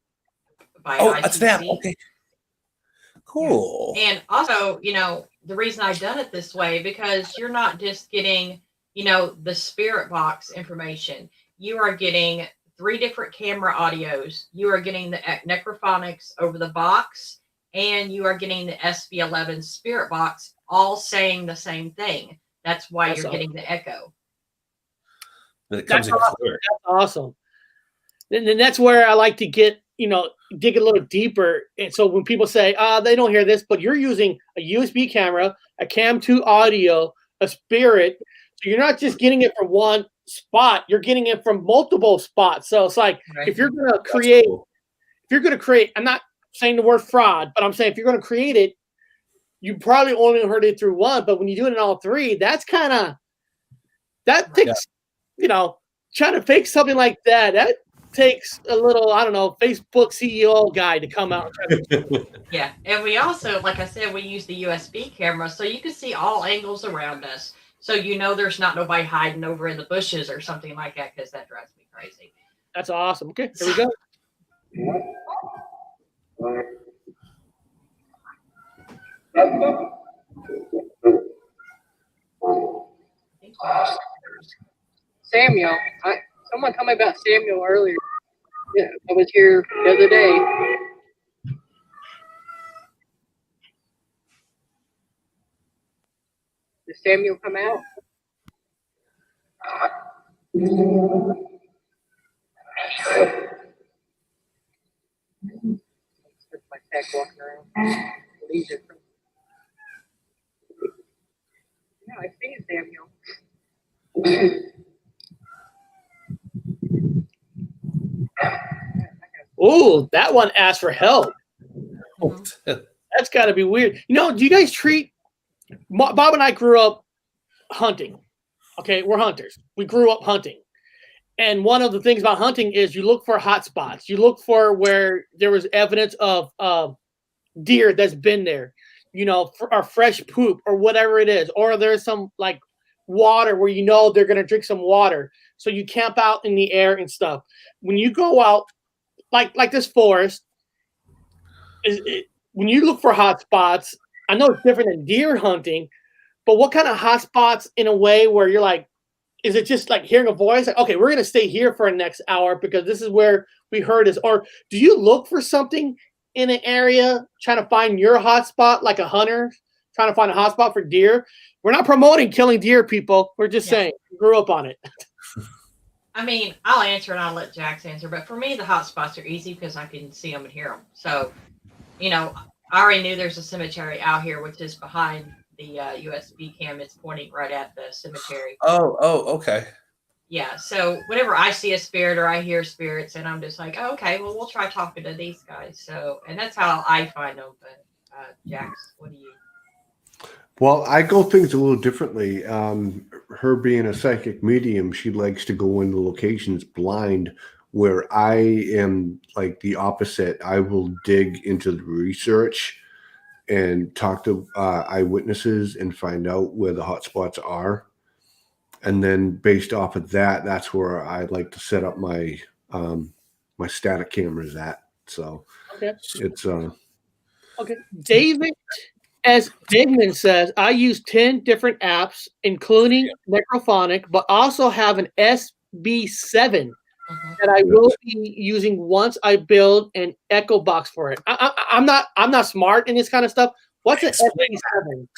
by ICC. That's an app. Okay. Cool. Yeah. And also, the reason I've done it this way, because you're not just getting, the Spirit Box information. You are getting 3 different camera audios. You are getting the Necrophonics over the box, and you are getting the SB11 Spirit Box, all saying the same thing. That's why you're getting the echo. That's awesome. And then that's where I like to get, dig a little deeper. And so when people say, they don't hear this, but you're using a USB camera, a Cam 2 audio, a Spirit. So you're not just getting it from one spot, you're getting it from multiple spots. So it's like, if you're going to create, I'm not saying the word fraud, but I'm saying if you're going to create it, you probably only heard it through one, but when you do it in all three, that takes, trying to fake something like that takes a little, I don't know, Facebook CEO guy to come out. Yeah. And we also, like I said, we use the USB camera, so you can see all angles around us. So there's not nobody hiding over in the bushes or something like that, because that drives me crazy. That's awesome. Okay, here we go. Samuel. Someone told me about Samuel earlier. Yeah, I was here the other day. Did Samuel come out? That's my tech walking around. Legion. Yeah, I see it, Samuel. Oh, that one asked for help. That's got to be weird. Do you guys treat Bob and I grew up hunting. Okay, we're hunters. We grew up hunting. And one of the things about hunting is you look for hot spots. You look for where there was evidence of deer that's been there, or fresh poop or whatever it is. Or there's some like water where they're going to drink some water. So you camp out in the air and stuff. When you go out, like this forest, when you look for hot spots, I know it's different than deer hunting, but what kind of hot spots in a way where you're like, is it just like hearing a voice? Like, okay, we're going to stay here for the next hour because this is where we heard this. Or do you look for something in an area, trying to find your hot spot, like a hunter trying to find a hot spot for deer? We're not promoting killing deer, people. We're just saying we grew up on it. I mean, I'll answer and I'll let Jax answer. But for me, the hot spots are easy because I can see them and hear them. So, I already knew there's a cemetery out here, which is behind the USB cam. It's pointing right at the cemetery. Oh, okay. Yeah. So whenever I see a spirit or I hear spirits, and I'm just like, oh, okay, well, we'll try talking to these guys. So, and that's how I find them. But Jax, what do you? Well, I go things a little differently. Her being a psychic medium, she likes to go into locations blind, where I am like the opposite. I will dig into the research and talk to eyewitnesses and find out where the hot spots are. And then based off of that, that's where I like to set up my my static cameras at. So it's okay. David S. Digman says, I use 10 different apps, including Necrophonic, but also have an SB7 that I will be using once I build an echo box for it. I'm not smart in this kind of stuff. What's an SB7?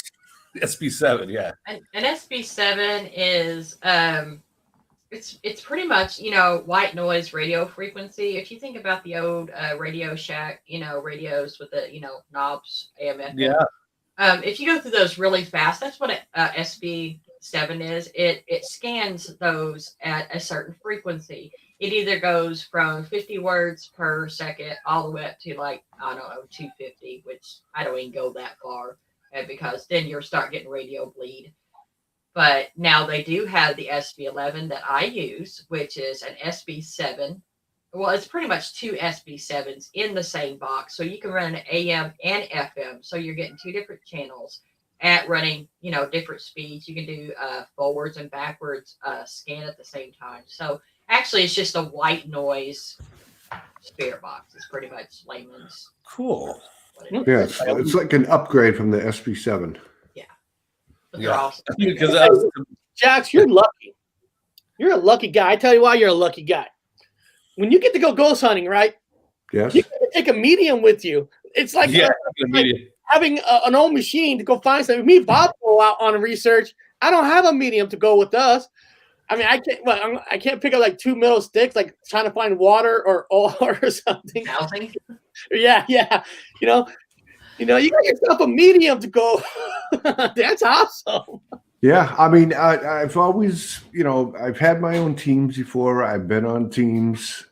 SB7, yeah. An SB7 is it's pretty much white noise radio frequency. If you think about the old Radio Shack, radios with the knobs, AM, FM. Yeah. If you go through those really fast, that's what SB 7 is, it scans those at a certain frequency. It either goes from 50 words per second all the way up to like, I don't know, 250, which I don't even go that far because then you'll start getting radio bleed. But now they do have the SB11 that I use, which is an SB7. Well, it's pretty much 2 SB7s in the same box. So you can run an AM and FM. So you're getting 2 different channels at running, different speeds. You can do forwards and backwards scan at the same time. So actually, it's just a white noise spirit box. It's pretty much layman's. Cool. Yeah, it's like an upgrade from the SB7. But they're awesome. Because Jax, you're lucky. You're a lucky guy. I tell you why you're a lucky guy. When you get to go ghost hunting, right? Yes. You can take a medium with you. It's like, having an old machine to go find something. Me and Bob go out on research. I don't have a medium to go with us. I mean, I can't pick up like 2 middle sticks, like trying to find water or oil or something. Yeah. You got yourself a medium to go. That's awesome. Yeah, I mean, I've always, I've had my own teams before. I've been on teams,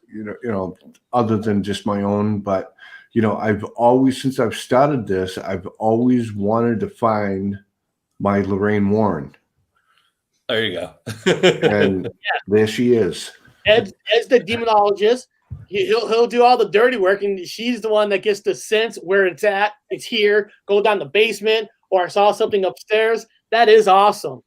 other than just my own. But, I've always, since I've started this, I've always wanted to find my Lorraine Warren. There you go. And there she is. Ed's the demonologist. He'll do all the dirty work, and she's the one that gets to sense where it's at. It's here. Go down the basement, or I saw something upstairs. That is awesome.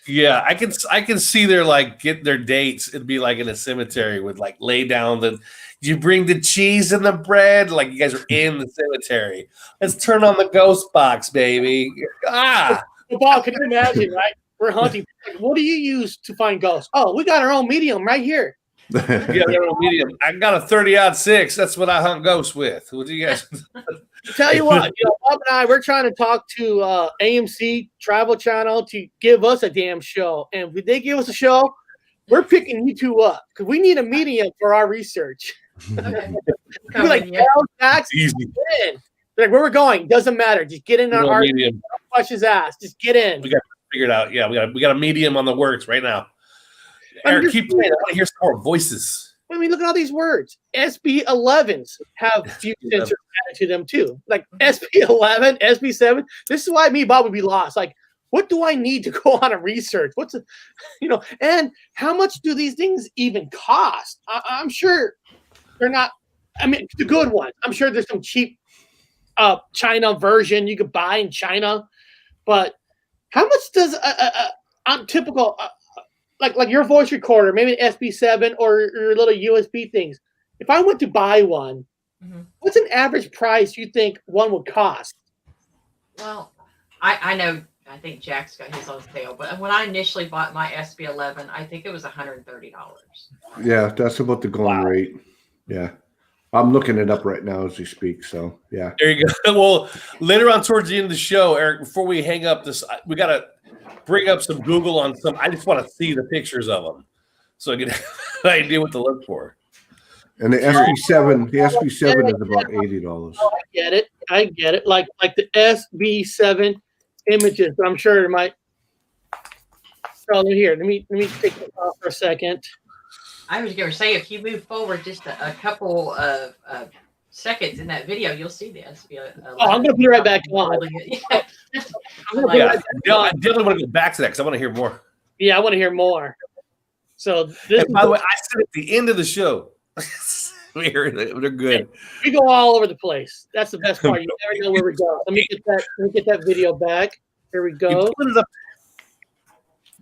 Yeah, I can see their get their dates. It'd be like in a cemetery with lay down you bring the cheese and the bread, like you guys are in the cemetery. Let's turn on the ghost box, baby. Well, Bob, can you imagine, right? We're hunting. What do you use to find ghosts? Oh, we got our own medium right here. Medium. I got a 30-06. That's what I hunt ghosts with. What do you guys? Tell you what, Bob and I, we're trying to talk to AMC Travel Channel to give us a damn show, and if they give us a show, we're picking you two up because we need a medium for our research. We're like, Jax, easy. Get in. Like, where we're going doesn't matter. Just get in our medium. Questions asked. Just get in. We got to figure it out. Yeah, we got a medium on the works right now. Eric, keep playing. I want to hear some more voices. I mean, look at all these words. SB11s have few sensors added to them too. Like SB11, SB7. This is why me and Bob would be lost. Like, what do I need to go on a research? And how much do these things even cost? I'm sure they're not. I mean, the good ones. I'm sure there's some cheap China version you could buy in China, but how much does a typical like your voice recorder, maybe an SB7 or your little USB things? If I went to buy one, what's an average price you think one would cost? Well, I know. I think Jack's got his on sale, but when I initially bought my SB11, I think it was $130. Yeah, that's about the going rate. Yeah. I'm looking it up right now as we speak. So, yeah. There you go. Well, later on towards the end of the show, Eric, before we hang up this, we got to bring up some Google on some. I just want to see the pictures of them so I get an idea what to look for. And the SB7 is about $80. Oh, I get it. Like the SB7 images, but I'm sure it might. Oh, here, let me take this off for a second. I was going to say, if you move forward just a couple of seconds in that video, you'll see the SB11. I'm going to put it right back on. I definitely want to go back to that because I want to hear more. Yeah, I want to hear more. So, this by the way, I said at the end of the show, they're good. We go all over the place. That's the best part. You never know where we go. Let me get that video back. Here we go. You put it up.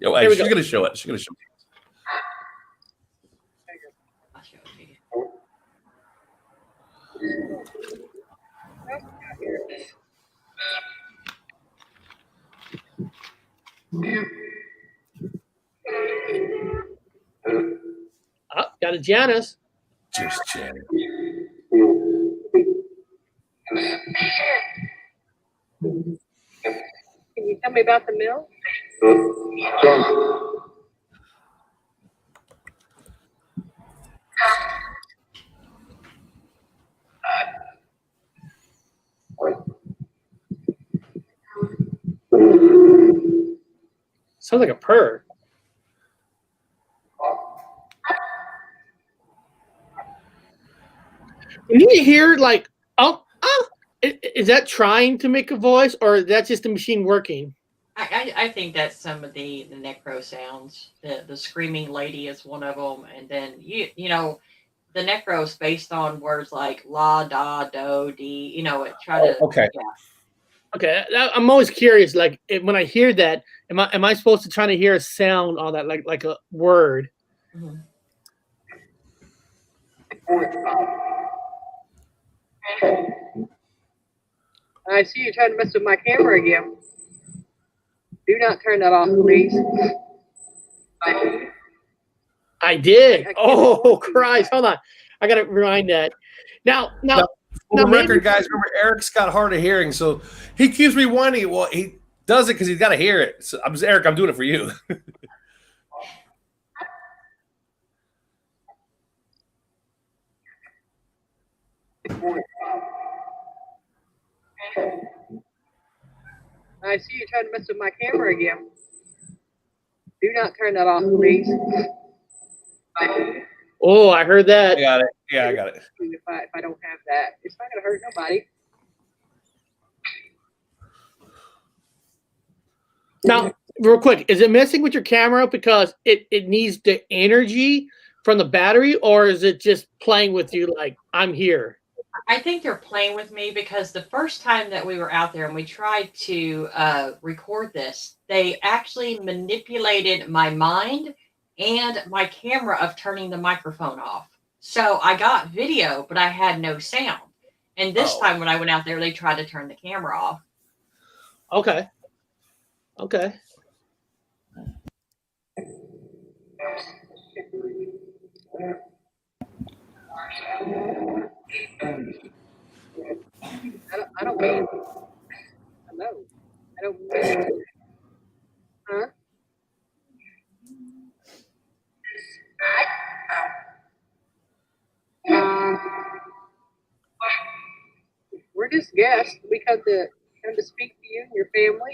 Yo, she's going to show it. She's going to show it. Got a Janice. Just Janice. Can you tell me about the mill? Sounds like a purr. When you hear like, oh, is that trying to make a voice, or is that just the machine working? I think that's some of the necro sounds. The screaming lady is one of them, and then you know the necro is based on words like la, da, do, di. You know, it try to. Okay. Yeah. Okay, I'm always curious. Like when I hear that, am I supposed to try to hear a sound on that, like a word? Mm-hmm. I see you trying to mess with my camera again. Do not turn that off, please. I did. I can't Oh afford to. Christ! Hold on, I gotta rewind that. Now, For the maybe- record, guys, remember Eric's got hard of hearing, so he keeps rewinding. Well, he does it because he's got to hear it. So Eric, I'm doing it for you. I see you trying to mess with my camera again. Do not turn that off, please. Oh, I heard that. I got it. Yeah, I got it. If I don't have that, it's not gonna hurt nobody. Now, real quick, is it messing with your camera because it needs the energy from the battery, or is it just playing with you like I'm here? I think they're playing with me because the first time that we were out there and we tried to record this, they actually manipulated my mind and my camera of turning the microphone off. So I got video, but I had no sound. And this time when I went out there, they tried to turn the camera off. Okay. Okay. I don't mean. Hello. I don't mean. Huh? We're just guests. We come to speak to you and your family.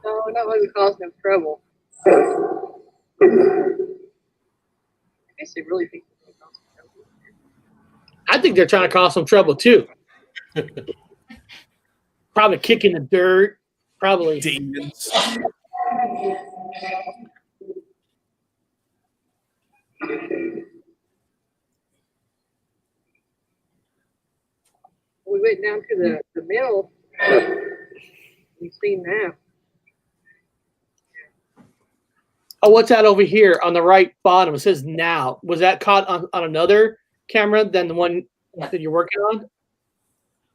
No, not when we cause them trouble. I guess they really think they're gonna cause some trouble. I think they're trying to cause some trouble too. Probably kicking the dirt. Probably. Demons. We went down to the mill. We've seen that. Oh, what's that over here on the right bottom? It says now. Was that caught on another camera than the one that you're working on?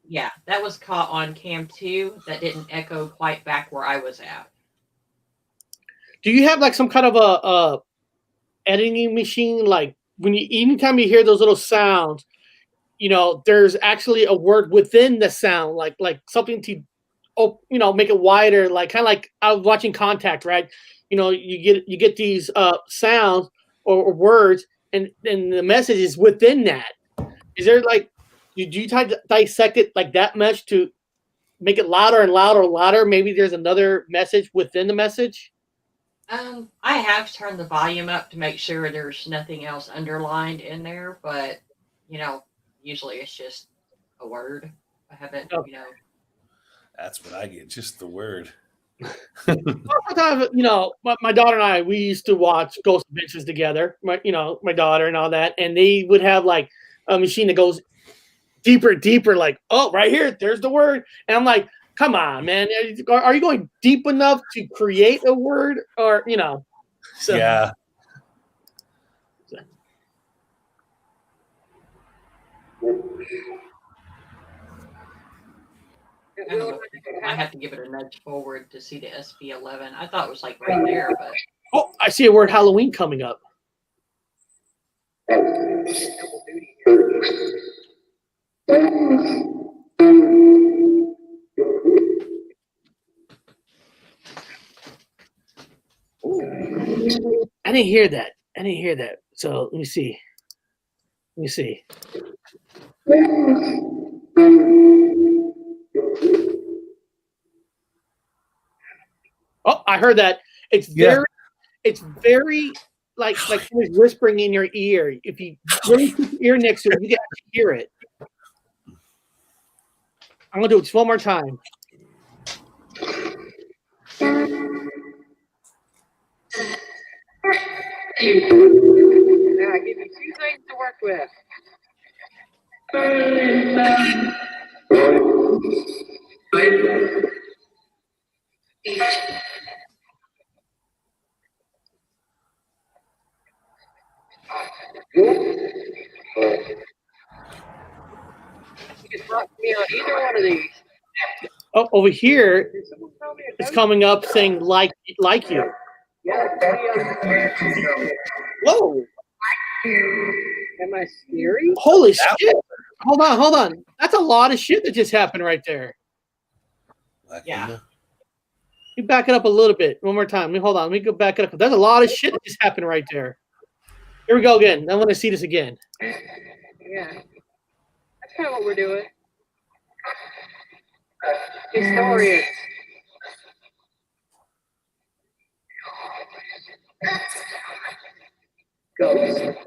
Yeah, that was caught on cam 2. That didn't echo quite back where I was at. Do you have like some kind of a editing machine? Like anytime you hear those little sounds, you know, there's actually a word within the sound, like something to, make it wider, like kind of like I was watching Contact, right? You know, you get these sounds or words, and the message is within that. Is there like, do you try to dissect it like that much to make it louder and louder and louder? Maybe there's another message within the message. I have turned the volume up to make sure there's nothing else underlined in there, but usually it's just a word. I haven't, That's what I get, just the word. Sometimes, my daughter and I, we used to watch Ghost Adventures together. My daughter and all that, and they would have like a machine that goes deeper, like, oh, right here, there's the word, and I'm like, come on, man, are you going deep enough to create a word, or So. Yeah. I have to give it a nudge forward to see the SB11. I thought it was like right there, but Oh, I see a word Halloween coming up. I didn't hear that. So let me see. Let me see. Oh, I heard that. It's very like somebody's whispering in your ear. If you really put your ear next to it, you can actually hear it. I'm gonna do it just one more time. Now I give you 2 things to work with. You can talk to me on either one of these. Oh, over here, Did someone tell me a it's ghost? coming up saying like you. Yeah. Whoa! Am I scary? Holy shit! Hold on. That's a lot of shit that just happened right there. Yeah. You back it up a little bit. One more time. Hold on. Let me go back it up. There's a lot of shit that just happened right there. Here we go again. I want to see this again. Yeah. That's kind of what we're doing. Historians. Ghosts.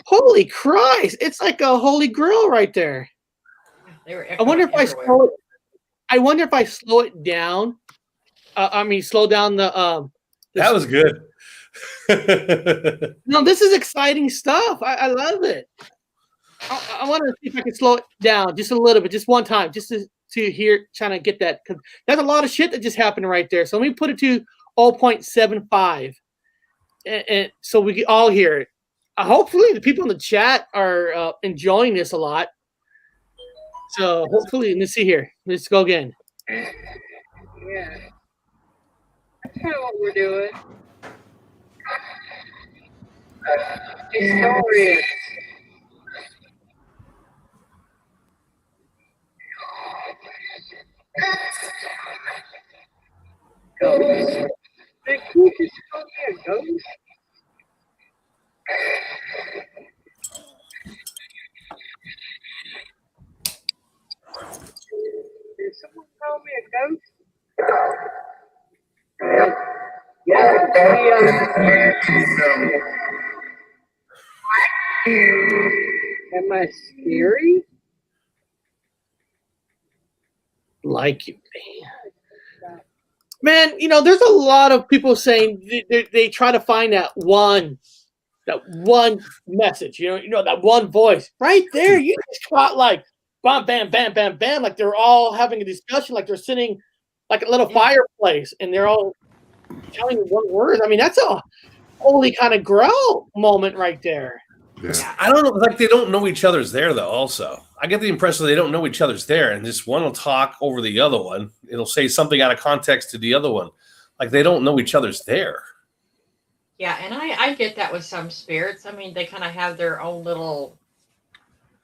Holy Christ! It's like a holy grail right there. They were I wonder if I everywhere. slow it. I wonder if I slow it down. Slow down the. That was good. No, this is exciting stuff. I love it. I want to see if I can slow it down just a little bit, just one time, just to hear, trying to get that, because there's a lot of shit that just happened right there. So let me put it to 0.75, and so we can all hear it. Hopefully, the people in the chat are enjoying this a lot. So hopefully, let's see here. Let's go again. Yeah. That's kind of what we're doing. Historians. Ghosts. Did you just call me a ghost? Did someone call me a ghost? Am I scary? Like you, man. You know, there's a lot of people saying they try to find that one message. You know that one voice right there. You just caught like bam, bam, bam, bam, bam. Like they're all having a discussion. Like they're sitting like a little fireplace, and they're all telling one word. I mean, that's a holy kind of growl moment right there. Yeah. I don't know. Like they don't know each other's there, though. Also, I get the impression they don't know each other's there, and just one will talk over the other one. It'll say something out of context to the other one, like they don't know each other's there. Yeah, and I get that with some spirits. I mean, they kind of have their own little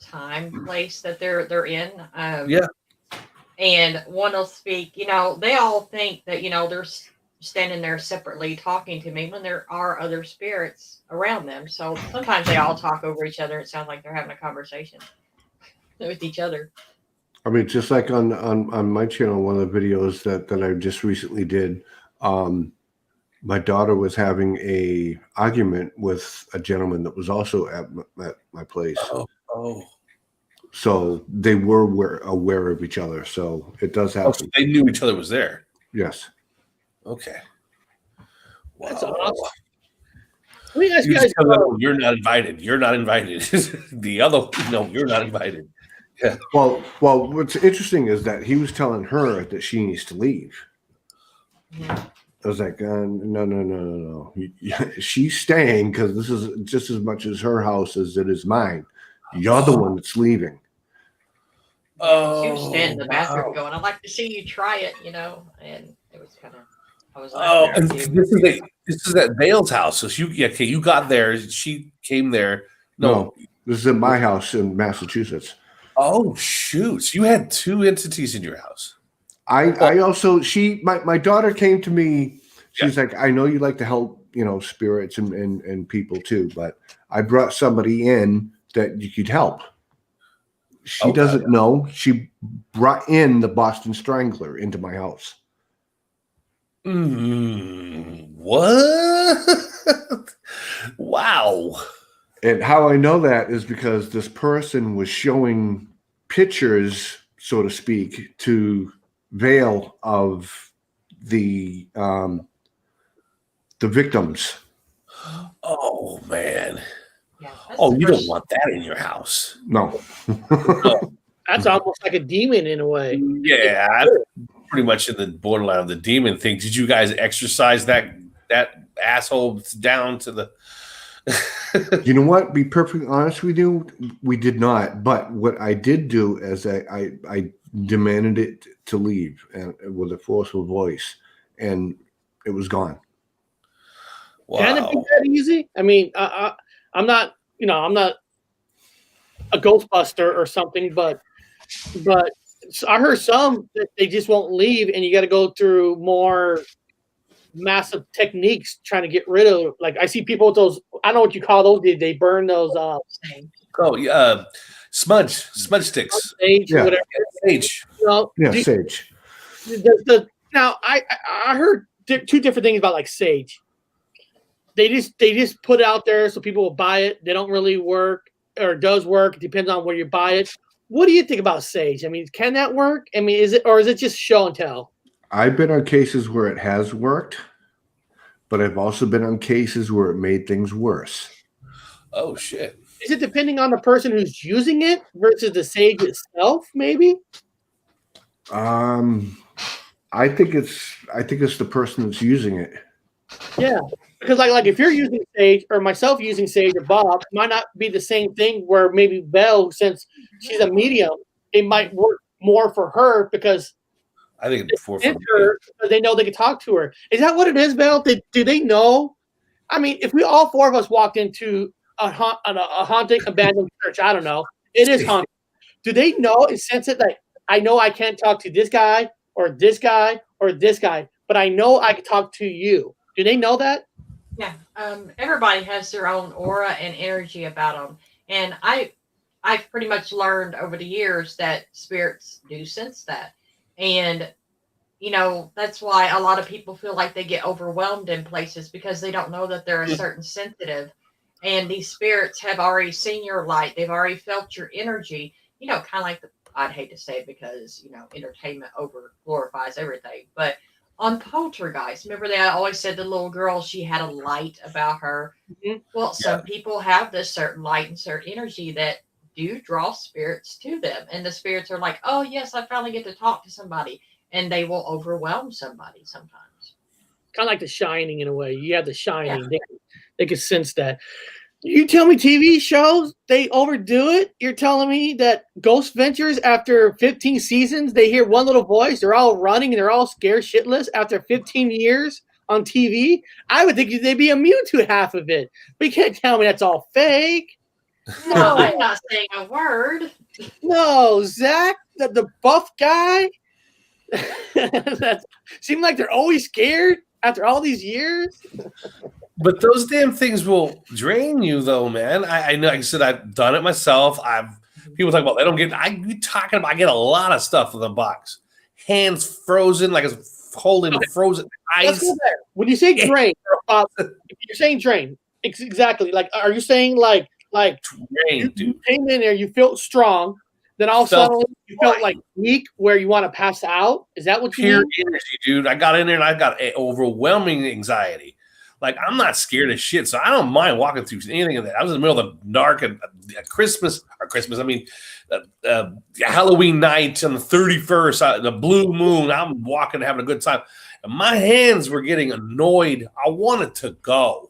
time place that they're in. Yeah. And one will speak. You know, they all think that they're standing there separately talking to me when there are other spirits around them. So sometimes they all talk over each other. It sounds like they're having a conversation with each other. I mean, just like on my channel, one of the videos that I just recently did, my daughter was having a argument with a gentleman that was also at my place. Oh. So they were aware of each other. So it does happen. So they knew each other was there. Yes. Okay. Wow. That's awesome. Let me ask You you just guys. tell them, you're not invited. You're not invited. The other, no, you're not invited. Yeah. Well, what's interesting is that he was telling her that she needs to leave. Yeah. I was like, no. She's staying because this is just as much as her house as it is mine. You're the one that's leaving. She was standing in the bathroom going, I'd like to see you try it, and it was kind of, I was like, and this is at Vale's house. So you got there. She came there. No, this is in my house in Massachusetts. Oh shoot! So you had two entities in your house. I also my daughter came to me. She's like, I know you like to help, spirits and people too, but I brought somebody in that you could help. She doesn't know. She brought in the Boston Strangler into my house. What? Wow. And how I know that is because this person was showing pictures, so to speak, to Vale of the victims. Oh man. Yeah, Oh, you don't want that in your house. No. That's almost like a demon in a way. Yeah, pretty much in the borderline of the demon thing. Did you guys exercise that asshole down to the? You know what? Be perfectly honest with you, we did not. But what I did do is I demanded it to leave, and with a forceful voice, and it was gone. Wow. Can it be that easy? I mean, I'm not, I'm not a Ghostbuster or something, but I heard some that they just won't leave, and you got to go through more massive techniques trying to get rid of. Like I see people with those. I don't know what you call those. They burn those. Smudge sticks. Sage, yeah. whatever. Sage. Sage. Now I heard two different things about like sage. They just put it out there so people will buy it. They don't really work, or it does work. It depends on where you buy it. What do you think about sage? I mean, can that work? I mean, is it just show and tell? I've been on cases where it has worked, but I've also been on cases where it made things worse. Oh shit. Is it depending on the person who's using it versus the sage itself, maybe? I think it's the person that's using it. Yeah. Because like if you're using sage, or myself using sage, or Bob, it might not be the same thing. Where maybe Belle, since she's a medium, it might work more for her because I think it's for her because they know they can talk to her. Is that what it is, Belle? Do they know? I mean, if we all four of us walked into a haunted abandoned church, I don't know, it is haunted. Do they know and sense it? Like I know I can't talk to this guy or this guy or this guy, but I know I can talk to you. Do they know that? Yeah, everybody has their own aura and energy about them, and I've pretty much learned over the years that spirits do sense that, and that's why a lot of people feel like they get overwhelmed in places because they don't know that they're a certain sensitive, and these spirits have already seen your light, they've already felt your energy, kind of like I'd hate to say it because entertainment over glorifies everything, but on Poltergeist, remember they always said the little girl, she had a light about her. Mm-hmm. Well, some people have this certain light and certain energy that do draw spirits to them. And the spirits are like, oh, yes, I finally get to talk to somebody. And they will overwhelm somebody sometimes. Kind of like The Shining in a way. You have The Shining. Yeah. They can sense that. You tell me TV shows, they overdo it? You're telling me that Ghost Ventures, after 15 seasons, they hear one little voice, they're all running, and they're all scared shitless after 15 years on TV? I would think they'd be immune to half of it. But you can't tell me that's all fake. No, I'm not saying a word. No, Zach, the buff guy, that seemed like they're always scared after all these years. But those damn things will drain you, though, man. I know. Like I said, I've done it myself. People talk about they don't get. I get a lot of stuff in the box. Hands frozen, like it's holding frozen ice. When you say drain, you're saying drain. Exactly. Like, are you saying like drain, you came in there, you felt strong, then all of a sudden you felt like weak, where you want to pass out? Is that what you mean? Pure energy, dude. I got in there and I got overwhelming anxiety. Like, I'm not scared of shit, so I don't mind walking through anything of that. I was in the middle of the dark and Halloween night on the 31st, the blue moon. I'm walking, having a good time. And my hands were getting annoyed. I wanted to go.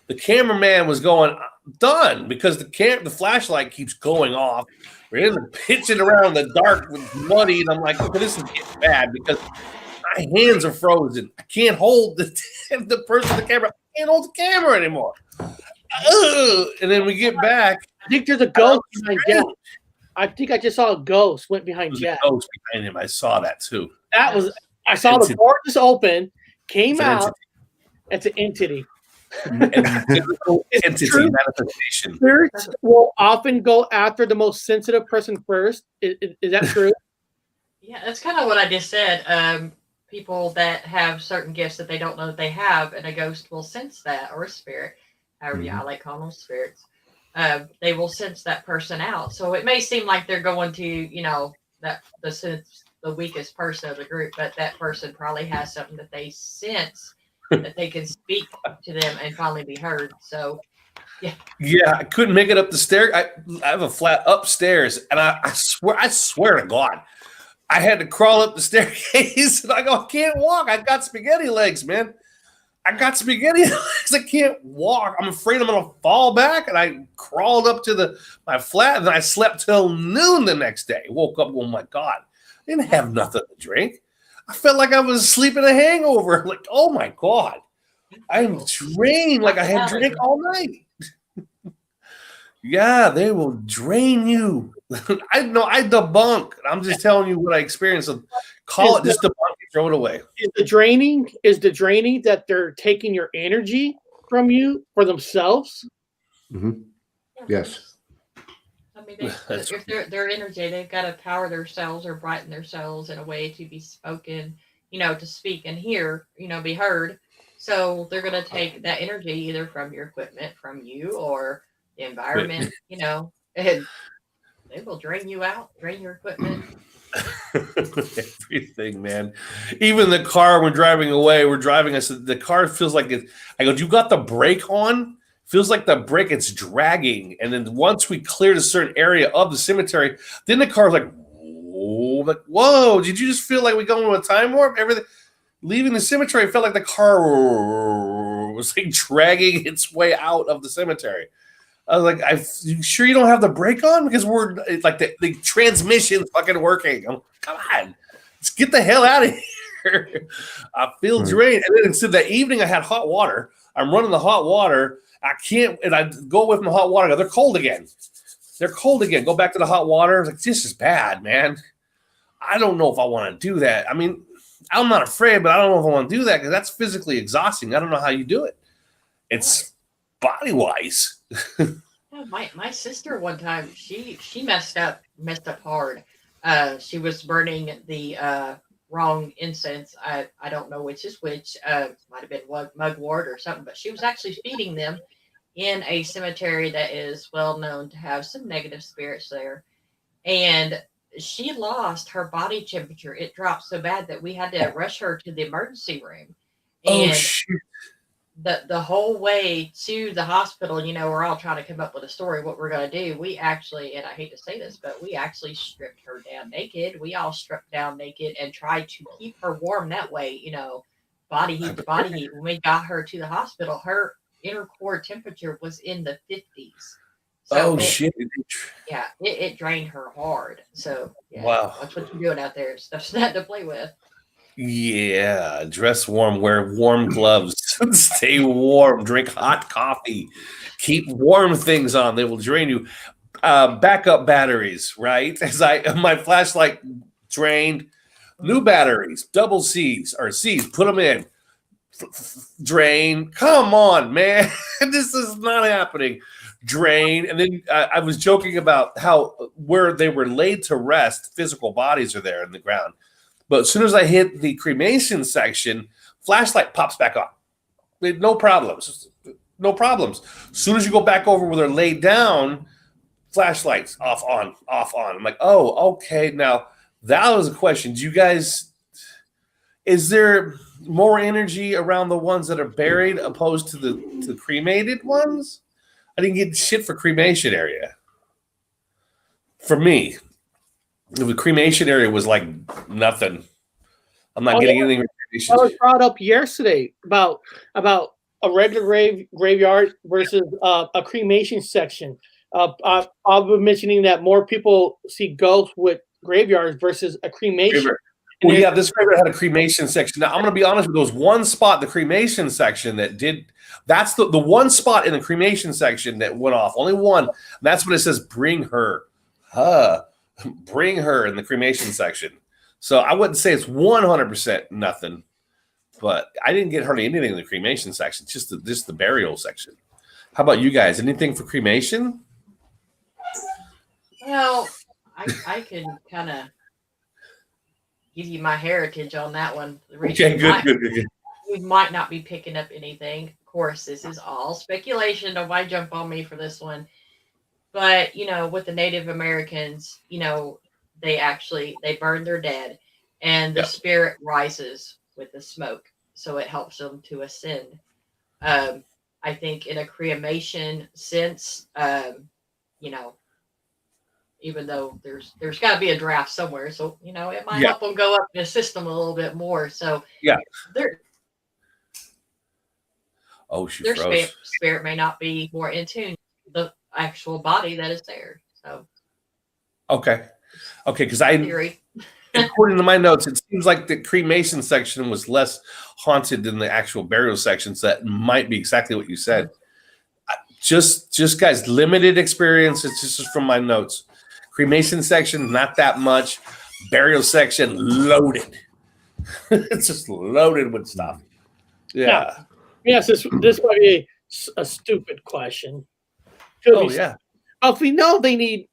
The cameraman was going, done, because the flashlight keeps going off. We're in the pitching around the dark with muddy, and I'm like, okay, this is getting bad because my hands are frozen. I can't hold the person with the camera. I can't hold the camera anymore. And then we get back. I think there's a ghost behind Jack. I think I just saw a ghost went behind Jack. A ghost behind him. I saw that too. I saw the door just open, came out. It's an entity. and physical entity true. manifestation. Spirits will often go after the most sensitive person first. Is that true? Yeah, that's kind of what I just said. People that have certain gifts that they don't know that they have, and a ghost will sense that, or a spirit, however I like calling them spirits. They will sense that person out. So it may seem like they're going to, the weakest person of the group, but that person probably has something that they sense that they can speak to them and finally be heard. So, yeah. Yeah, I couldn't make it up the stairs. I have a flat upstairs, and I swear to God, I had to crawl up the staircase, and I go, I can't walk. I got spaghetti legs, man. I got spaghetti legs. I can't walk. I'm afraid I'm gonna fall back. And I crawled up to my flat, and I slept till noon the next day. Woke up, oh my God, I didn't have nothing to drink. I felt like I was asleep in a hangover. Like, oh my God, I'm drained. Like I had drank all night. Yeah, they will drain you. I know. I debunk. I'm just telling you what I experienced. Call it just debunk it, throw it away. Is the draining that they're taking your energy from you for themselves? Mm-hmm. Yes. I mean, if they're energy, they've got to power themselves or brighten themselves in a way to be spoken, to speak and hear, be heard. So they're going to take that energy either from your equipment, from you, or the environment, and they will drain you out, drain your equipment. Everything, man. Even the car, we're driving away. We're driving. I said, the car feels like it. I go, you got the brake on? Feels like the brake, it's dragging. And then once we cleared a certain area of the cemetery, then the car's like, whoa, did you just feel like we going to a time warp? Everything. Leaving the cemetery, felt like the car was like dragging its way out of the cemetery. I was like, you sure you don't have the brake on? Because it's like the transmission's fucking working. I'm like, come on, let's get the hell out of here. I feel drained. And then instead that evening, I had hot water. I'm running the hot water. I can't, and I go away from the hot water. Go, they're cold again. They're cold again. Go back to the hot water. I was like, this is bad, man. I don't know if I want to do that. I mean, I'm not afraid, but I don't know if I want to do that because that's physically exhausting. I don't know how you do it. It's body-wise. Yeah, my sister one time she messed up hard. She was burning the wrong incense. I don't know which is which. Might have been mugwort or something, but she was actually feeding them in a cemetery that is well known to have some negative spirits there, and she lost her body temperature. It dropped so bad that we had to rush her to the emergency room. And oh shit. The whole way to the hospital, we're all trying to come up with a story what we're going to do. We actually, and I hate to say this, but we actually stripped her down naked. We all stripped down naked and tried to keep her warm that way, body heat to body heat. When we got her to the hospital, her inner core temperature was in the 50s. So shit. Yeah, it drained her hard. So yeah, wow. That's what you're doing out there. Stuff's not to play with. Yeah, dress warm, wear warm gloves, stay warm, drink hot coffee, keep warm things on. They will drain you. Backup batteries, right? As my flashlight drained, new batteries, double C's or C's, put them in. Drain. Come on, man. This is not happening. Drain. And then I was joking about how where they were laid to rest, physical bodies are there in the ground. But as soon as I hit the cremation section, flashlight pops back on. No problems. No problems. As soon as you go back over where they're laid down, flashlights off, on, off, on. I'm like, oh, okay. Now, that was a question. Do you guys, is there more energy around the ones that are buried opposed to the cremated ones? I didn't get shit for cremation area. For me, the cremation area was like nothing. I'm not getting anything. I was brought up yesterday about a regular graveyard versus a cremation section. I've been mentioning that more people see ghosts with graveyards versus a cremation. Well, yeah, this graveyard had a cremation section. Now, I'm going to be honest with you, there was one spot, the cremation section, that did. That's the one spot in the cremation section that went off. Only one. And that's what it says, bring her. Bring her in the cremation section. So I wouldn't say it's 100% nothing. but I didn't get hardly anything in the cremation section, just the burial section. How about you guys? Anything for cremation? Well, I can kind of give you my heritage on that one. Okay, good. We might not be picking up anything. Of course, this is all speculation. Nobody jump on me for this one. But, with the Native Americans, they burn their dead, and the spirit rises with the smoke. So it helps them to ascend. I think in a cremation sense, even though there's got to be a draft somewhere, so it might help them go up in the system a little bit more. So their spirit may not be more in tune with the actual body that is there. So okay, because according to my notes, it seems like the cremation section was less haunted than the actual burial sections. That might be exactly what you said. Just guys, limited experience. It's just from my notes. Cremation section, not that much. Burial section, loaded. It's just loaded with stuff. Yeah. Now, yes, this might be a stupid question. Yeah. If we know they need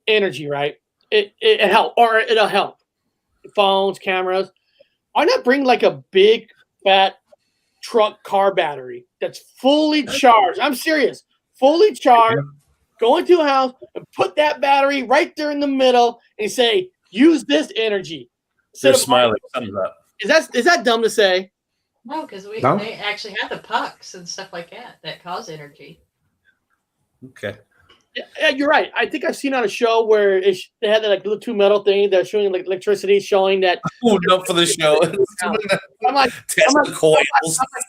energy, right? It help, or it'll help. Phones, cameras. Why not bring like a big fat truck car battery that's fully charged? I'm serious, fully charged. Go into a house and put that battery right there in the middle and say, use this energy. They're smiling. Thumbs up. Is that dumb to say? No, because they actually have the pucks and stuff like that cause energy. Okay. Yeah, you're right. I think I've seen on a show where they had that like little two metal thing that's showing like electricity, showing that. Oh, no, for the show. I'm like,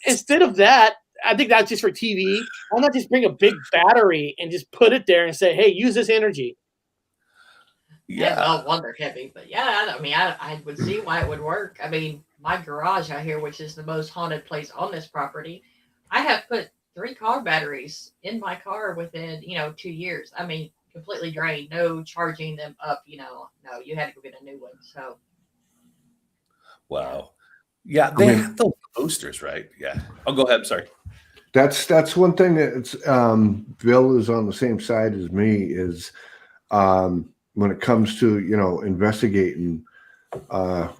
instead of that, I think that's just for TV. Why not just bring a big battery and just put it there and say, "Hey, use this energy." Yeah, well, wonder heavy, but I would see why it would work. I mean, my garage out here, which is the most haunted place on this property, I have put 3 car batteries in my car within 2 years. I mean, completely drained, no charging them up. No, you had to go get a new one. So, wow, yeah, they have those boosters, right? Yeah. Oh, go ahead. I'm sorry. That's one thing that's Bill is on the same side as me is when it comes to investigating.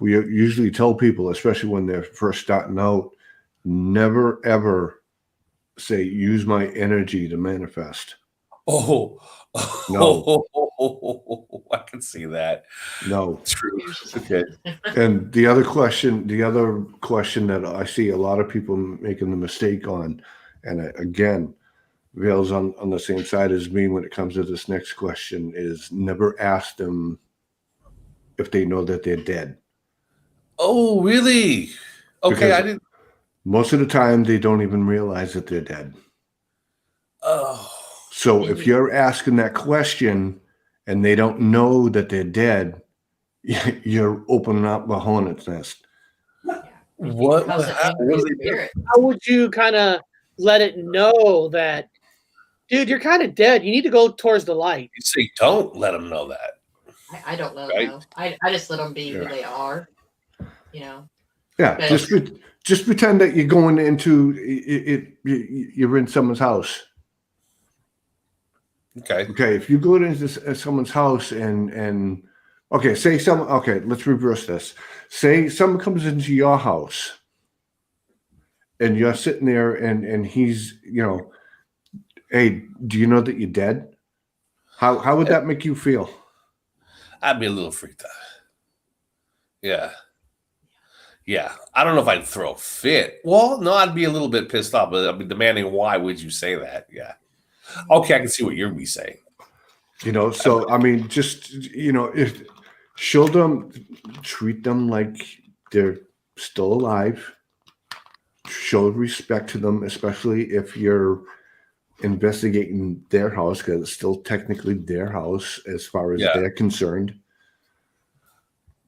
We usually tell people, especially when they're first starting out, never ever say use my energy to manifest. No. I can see that. No, true. Okay. And the other question that I see a lot of people making the mistake on, and again, Vale's on the same side as me when it comes to this next question, is never ask them if they know that they're dead. Oh, really? Okay, Because I didn't. Most of the time, they don't even realize that they're dead. Oh. So if you're asking that question and they don't know that they're dead, you're opening up a hornet's nest. What? How would you kind of let it know that, dude, you're kind of dead? You need to go towards the light. You say, don't let them know that. I don't know. Right? No. I just let them be who they are. Yeah, but just pretend that you're going into it. You're in someone's house. Okay. If you go into someone's house and let's reverse this. Say someone comes into your house and you're sitting there and he's, hey, do you know that you're dead? How would that make you feel? I'd be a little freaked out. Yeah. I don't know if I'd throw a fit. Well, no, I'd be a little bit pissed off, but I'd be demanding, why would you say that? Yeah. Okay, I can see what you're be saying. So I mean, just if show them, treat them like they're still alive. Show respect to them, especially if you're investigating their house, because it's still technically their house as far as they're concerned.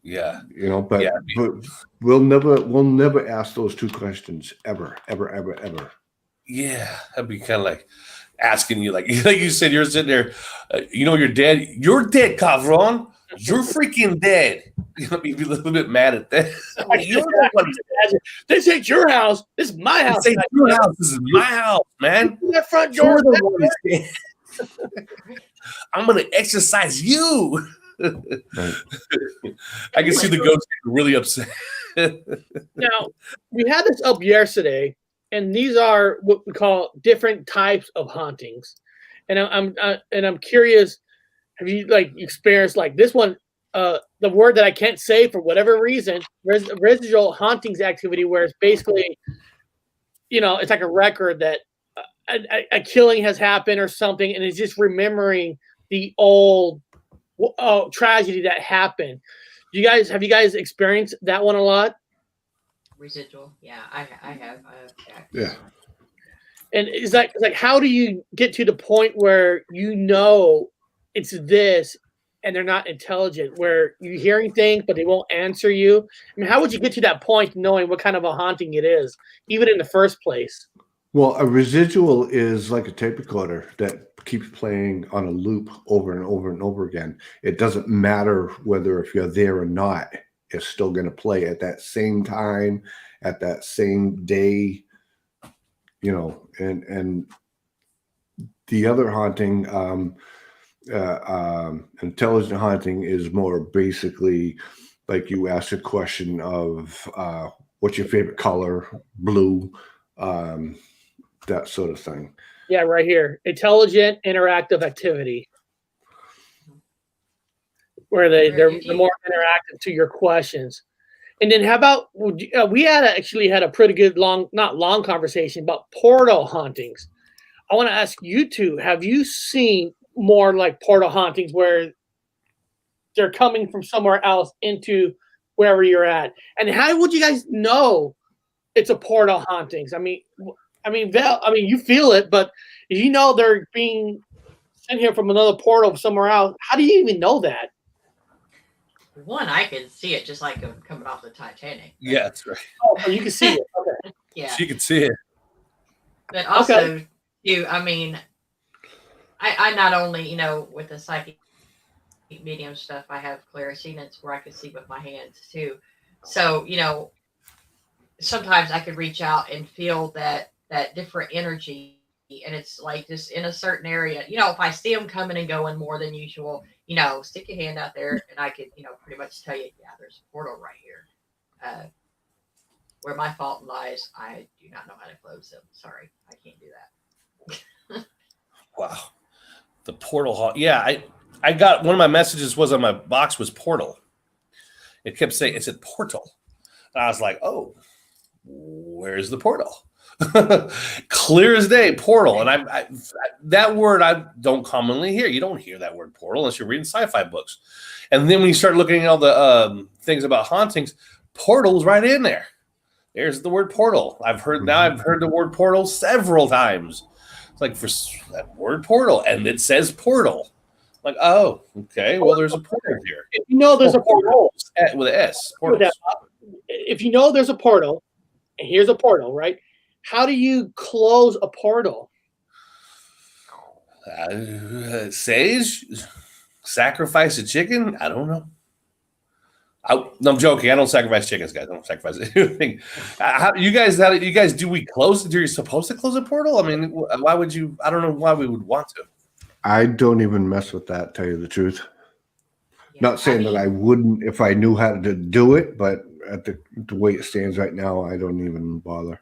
Yeah. But we'll never ask those 2 questions ever. Yeah, that'd be kind of like asking you, like you said, you're sitting there, you're dead. You're dead, Cavron. You're freaking dead. You know, you'd be a little bit mad at that. You're the one. This ain't your house. This is my house. This ain't your house. This is my house, man. That front door. You're the one who's dead. I'm gonna exercise you. Right. I can see the ghost getting really upset. Now, we had this up yesterday, and these are what we call different types of hauntings. And I'm curious, have you like experienced like this one? The word that I can't say for whatever reason, residual hauntings activity, where it's basically, it's like a record that a killing has happened or something, and it's just remembering the old tragedy that happened. Have you guys experienced that one a lot? Residual, yeah, I have. Yeah. And it's like how do you get to the point where it's this and they're not intelligent, where you're hearing things but they won't answer you? I mean, how would you get to that point knowing what kind of a haunting it is, even in the first place? Well, a residual is like a tape recorder that keeps playing on a loop over and over and over again. It doesn't matter whether if you're there or not, it's still going to play at that same time, at that same day, and the other haunting, intelligent haunting, is more basically like you ask a question of what's your favorite color, blue, that sort of thing. Yeah, right here. Intelligent interactive activity. Where they're more interactive to your questions. And then how about, we had a pretty good not long conversation about portal hauntings. I want to ask you two, have you seen more like portal hauntings where they're coming from somewhere else into wherever you're at? And how would you guys know it's a portal hauntings? I mean, Val, you feel it, but if you know they're being sent here from another portal somewhere else, how do you even know that? One, I can see it just like coming off the Titanic. Yeah, that's right. Oh, you can see it. Okay. Yeah. She could see it. But also, too, I not only, with the psychic medium stuff, I have clairsentience where I can see with my hands too. So, sometimes I could reach out and feel that different energy, and it's like just in a certain area. If I see them coming and going more than usual, stick your hand out there and I could, pretty much tell you, yeah, there's a portal right here. Where my fault lies, I do not know how to close them. Sorry, I can't do that. Wow. The portal. Yeah, I got one of my messages was on my box was portal. It kept saying, it said portal. And I was like, oh, where's the portal? Clear as day, portal. And I that word I don't commonly hear. You don't hear that word portal unless you're reading sci-fi books. And then when you start looking at all the things about hauntings, portal's right in there. There's the word portal. I've heard the word portal several times. It's like, for that word portal, and it says portal. Like, oh, okay. Well, there's a portal here. If you know there's a portal with an S. Portals. If you know there's a portal, and here's a portal, right? How do you close a portal? Sage? Sacrifice a chicken? I don't know. I'm joking. I don't sacrifice chickens, guys. I don't sacrifice anything. You guys, do we close? Are you supposed to close a portal? I mean, why would you? I don't know why we would want to. I don't even mess with that, tell you the truth. Yeah, not saying that I wouldn't if I knew how to do it, but at the way it stands right now, I don't even bother.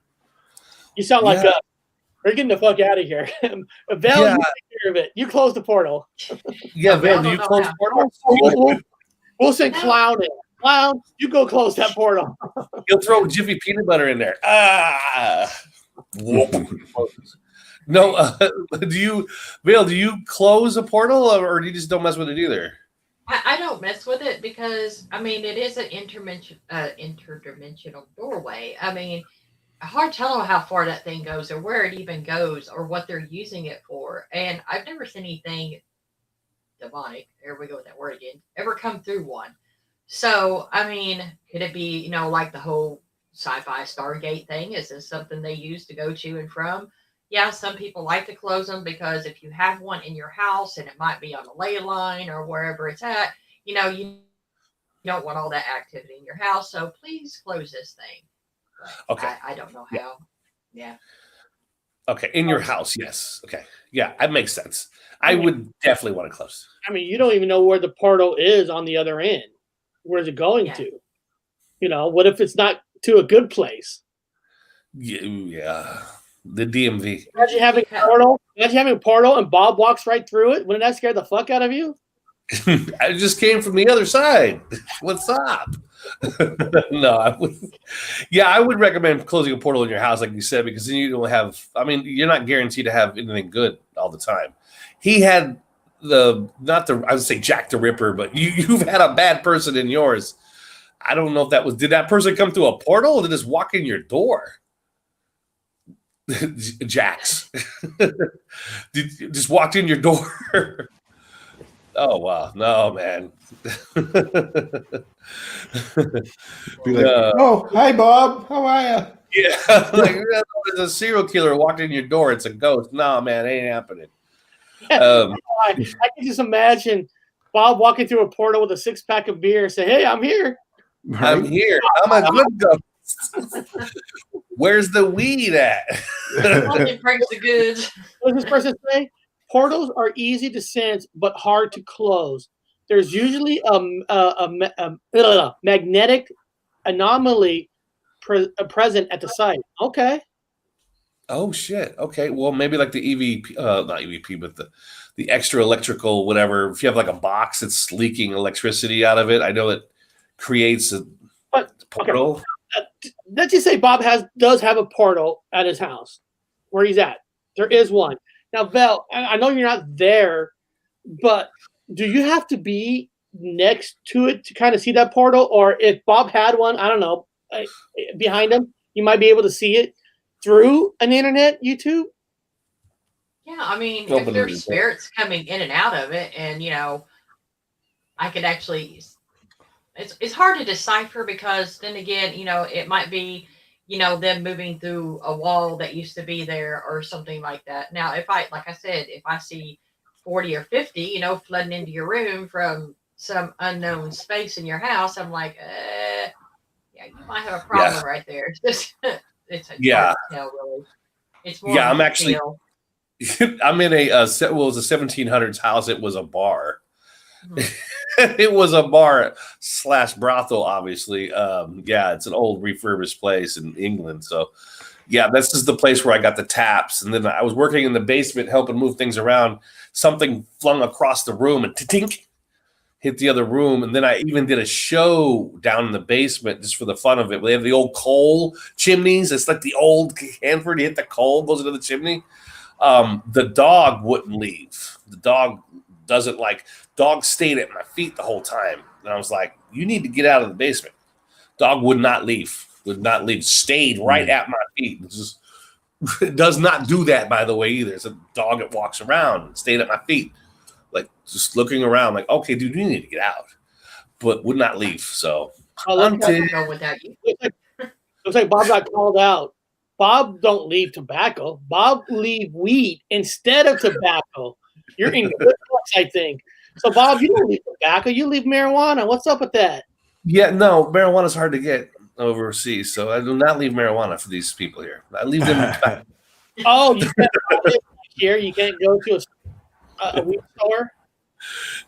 You sound like we're getting the fuck out of here. Val, you take care of it. You close the portal. Yeah, Val, do you close the portal? We'll send Clown in. Clown, you go close that portal. You'll throw Jiffy peanut butter in there. No, Val, do you close a portal or do you just don't mess with it either? I don't mess with it because, it is an interdimensional doorway. Hard telling how far that thing goes or where it even goes or what they're using it for. And I've never seen anything demonic, there we go with that word again, ever come through one. So, could it be, like the whole sci-fi Stargate thing? Is this something they use to go to and from? Yeah, some people like to close them because if you have one in your house and it might be on the ley line or wherever it's at, you don't want all that activity in your house, so please close this thing. But Okay. I don't know how. Yeah. Okay, in your house, yes. Okay, yeah, that makes sense. I would definitely want to close. I mean, you don't even know where the portal is on the other end. Where's it going Yeah. to? What if it's not to a good place? Yeah. The DMV. Imagine having a portal. Imagine having a portal and Bob walks right through it. Wouldn't that scare the fuck out of you? I just came from the other side. What's up? No, I would. Yeah, I would recommend closing a portal in your house, like you said, because then you don't have. I mean, you're not guaranteed to have anything good all the time. He had I would say Jack the Ripper, but you've had a bad person in yours. I don't know if that was. Did that person come through a portal or did just walk in your door? Jax. Just walked in your door. Oh wow, no man. Be like, oh, hi Bob, how are you? Yeah, like there's a serial killer walked in your door. It's a ghost. No man, it ain't happening. I can just imagine Bob walking through a portal with a 6-pack of beer and say, "Hey, I'm here. I'm here. I'm a good ghost. Where's the weed at?" It brings the goods. What does this person say? Portals are easy to sense but hard to close. There's usually a magnetic anomaly present at the site. Okay. Oh shit. Okay. Well, maybe like the EVP, not EVP, but the extra electrical, whatever. If you have like a box that's leaking electricity out of it, I know it creates a portal. Okay. Let's just say Bob does have a portal at his house where he's at. There is one. Now, Val, I know you're not there, but do you have to be next to it to kind of see that portal? Or if Bob had one, I don't know, behind him, you might be able to see it through an internet, YouTube? Yeah, I mean, if there's spirits coming in and out of it, and I could actually. It's hard to decipher because then again, it might be, them moving through a wall that used to be there or something like that. Now, like I said, if I see 40 or 50, flooding into your room from some unknown space in your house, I'm like, yeah, you might have a problem right there. It's hard to tell, really. It's more. Yeah, I'm actually. I'm in it was a 1700s house. It was a bar. Mm-hmm. It was a bar / brothel, obviously. Yeah, it's an old refurbished place in England. So, yeah, this is the place where I got the taps. And then I was working in the basement helping move things around. Something flung across the room and tink hit the other room. And then I even did a show down in the basement just for the fun of it. They have the old coal chimneys. It's like the old Hanford. You hit the coal, goes into the chimney. The dog wouldn't leave. The dog doesn't like. Dog stayed at my feet the whole time. And I was like, you need to get out of the basement. Dog would not leave. Stayed right at my feet. It does not do that, by the way, either. It's a dog that walks around and stayed at my feet. Like, just looking around like, okay, dude, you need to get out. But would not leave. So, looks like Bob got called out. Bob don't leave tobacco. Bob leave weed instead of tobacco. You're in good place, I think. So, Bob, you don't leave tobacco. You leave marijuana. What's up with that? Yeah, no, marijuana's hard to get overseas, so I do not leave marijuana for these people here. I leave them in tobacco. Oh, you can't here? You can't go to a weed store?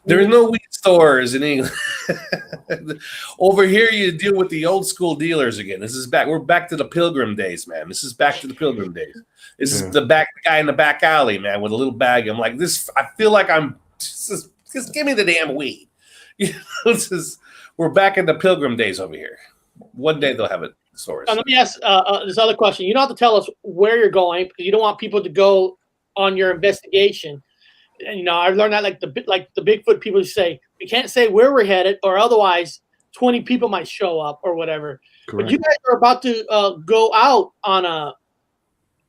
There's no weed stores in England. Over here, you deal with the old school dealers again. We're back to the Pilgrim days, man. This is back to the Pilgrim days. This is the guy in the back alley, man, with a little bag. I'm like, I feel like I'm just give me the damn weed. We're back in the Pilgrim days over here. One day they'll have it in stores. Let me ask this other question. You don't have to tell us where you're going because you don't want people to go on your investigation. And, I've learned that like the Bigfoot people say, we can't say where we're headed or otherwise 20 people might show up or whatever. Correct. But you guys are about to go out on a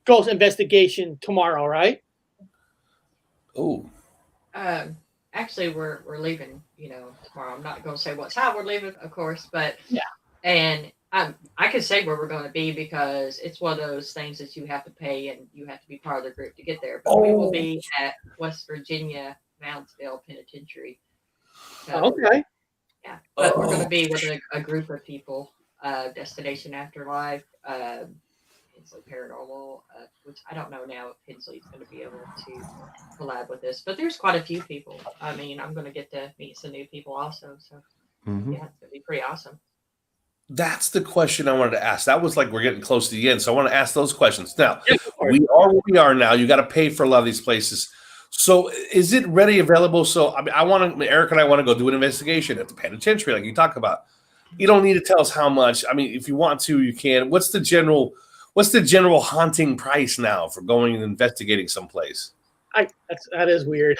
ghost investigation tomorrow, right? Oh. Actually, we're leaving, tomorrow. I'm not going to say what time we're leaving, of course, but yeah. And I can say where we're going to be because it's one of those things that you have to pay and you have to be part of the group to get there. But we will be at West Virginia Moundsville Penitentiary. So, okay. Yeah, but we're going to be with a group of people. Destination Afterlife, Hensley Paranormal, which I don't know now if Hensley's going to be able to collab with this, but there's quite a few people. I mean, I'm going to get to meet some new people also, so yeah, it's going to be pretty awesome. That's the question I wanted to ask. That was like we're getting close to the end, so I want to ask those questions. Now, we are where we are now. You got to pay for a lot of these places. So, is it ready, available? So, I mean, Eric and I want to go do an investigation at the penitentiary, like you talk about. You don't need to tell us how much. I mean, if you want to, you can. What's the general haunting price now for going and investigating someplace? That is weird.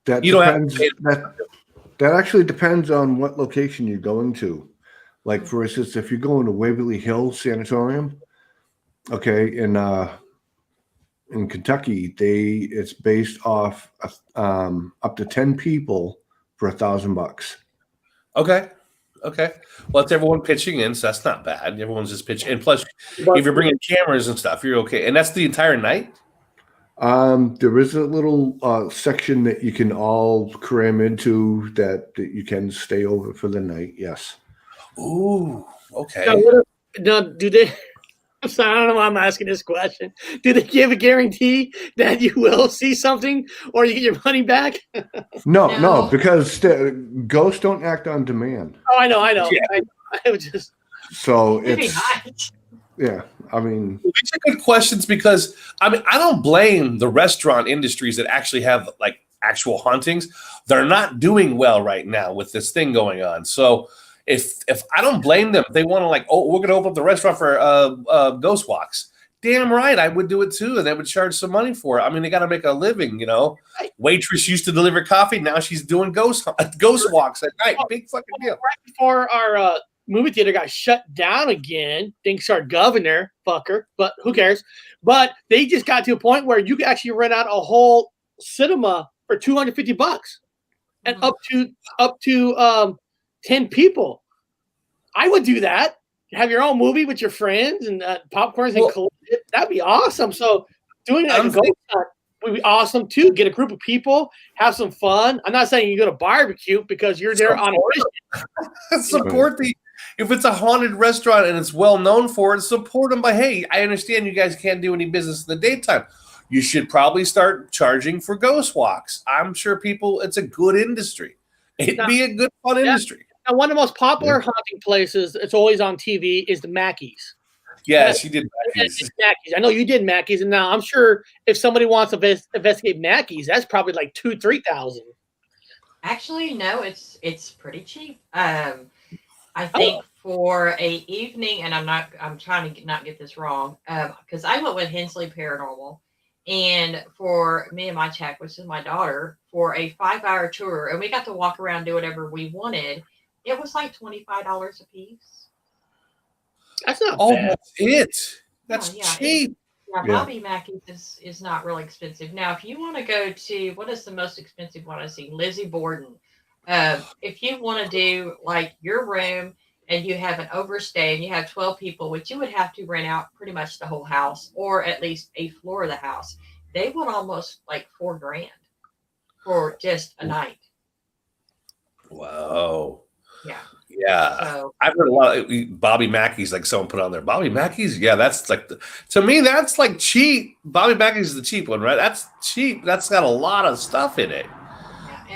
That depends. That actually depends on what location you're going to. Like, for instance, if you're going to Waverly Hills Sanatorium, okay, in Kentucky, it's based off up to 10 people for $1,000. Okay. Well, it's everyone pitching in, so that's not bad. Everyone's just pitching. And plus, if you're bringing cameras and stuff, you're okay. And that's the entire night? There is a little section that you can all cram into that you can stay over for the night, yes. Ooh, okay. Now, do they... I'm sorry, I don't know why I'm asking this question. Do they give a guarantee that you will see something or you get your money back? No, because ghosts don't act on demand. Oh, I know. Yeah. I would just. So Maybe it's not. yeah. I mean, these are good questions because I don't blame the restaurant industries that actually have like actual hauntings. They're not doing well right now with this thing going on. So. If I don't blame them, if they want to we're going to open up the restaurant for ghost walks. Damn right, I would do it too, and they would charge some money for it. I mean, they got to make a living, you know. Waitress used to deliver coffee, now she's doing ghost walks at night. Big fucking deal. Right before our movie theater got shut down again, thanks to our governor, fucker, but who cares? But they just got to a point where you could actually rent out a whole cinema for $250 and up to 10 people. I would do that. Have your own movie with your friends and popcorns and that'd be awesome. So doing it like a ghost hunt would be awesome too. Get a group of people, have some fun. I'm not saying you're going to barbecue because you're there on a mission. Support if it's a haunted restaurant and it's well known for it, support them by, hey, I understand you guys can't do any business in the daytime. You should probably start charging for ghost walks. I'm sure it's a good industry. It'd be a good fun industry. Now, one of the most popular haunting places, it's always on TV, is the Mackey's. Yes, you did Mackey's. I know you did Mackey's, and now I'm sure if somebody wants to investigate Mackey's, that's probably like $2,000-$3,000. Actually, no, it's pretty cheap. I think for a evening, and I'm trying to not get this wrong, because I went with Hensley Paranormal. And for me and my tech, which is my daughter, for a 5-hour tour, and we got to walk around, do whatever we wanted, it was like $25 a piece. That's not bad. That's it. That's cheap. Bobby Mackey's is not really expensive. Now, if you want to go to, what is the most expensive one I've seen? Lizzie Borden. If you want to do like your room and you have an overstay and you have 12 people, which you would have to rent out pretty much the whole house or at least a floor of the house, they would almost like $4,000 for just a night. Wow. Yeah. So, I've heard a lot of Bobby Mackey's, like someone put on there. Bobby Mackey's, that's like to me, that's like cheap. Bobby Mackey's is the cheap one, right? That's cheap. That's got a lot of stuff in it.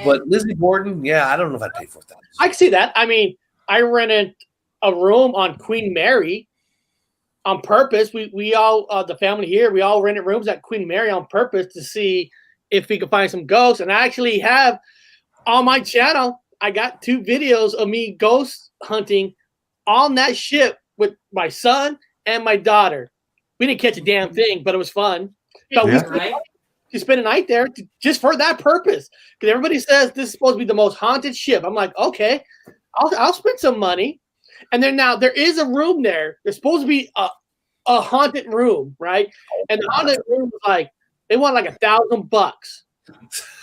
But Lizzie Borden, I don't know if I'd pay for that. I can see that. I mean, I rented a room on Queen Mary on purpose. We all, the family here, we all rented rooms at Queen Mary on purpose to see if we could find some ghosts. And I actually have on my channel, I got 2 videos of me ghost hunting on that ship with my son and my daughter. We didn't catch a damn thing, but it was fun. But we spent a night there just for that purpose. Because everybody says this is supposed to be the most haunted ship. I'm like, okay, I'll spend some money. And then now there is a room there. There's supposed to be a haunted room, right? And the haunted room was like, they want like $1,000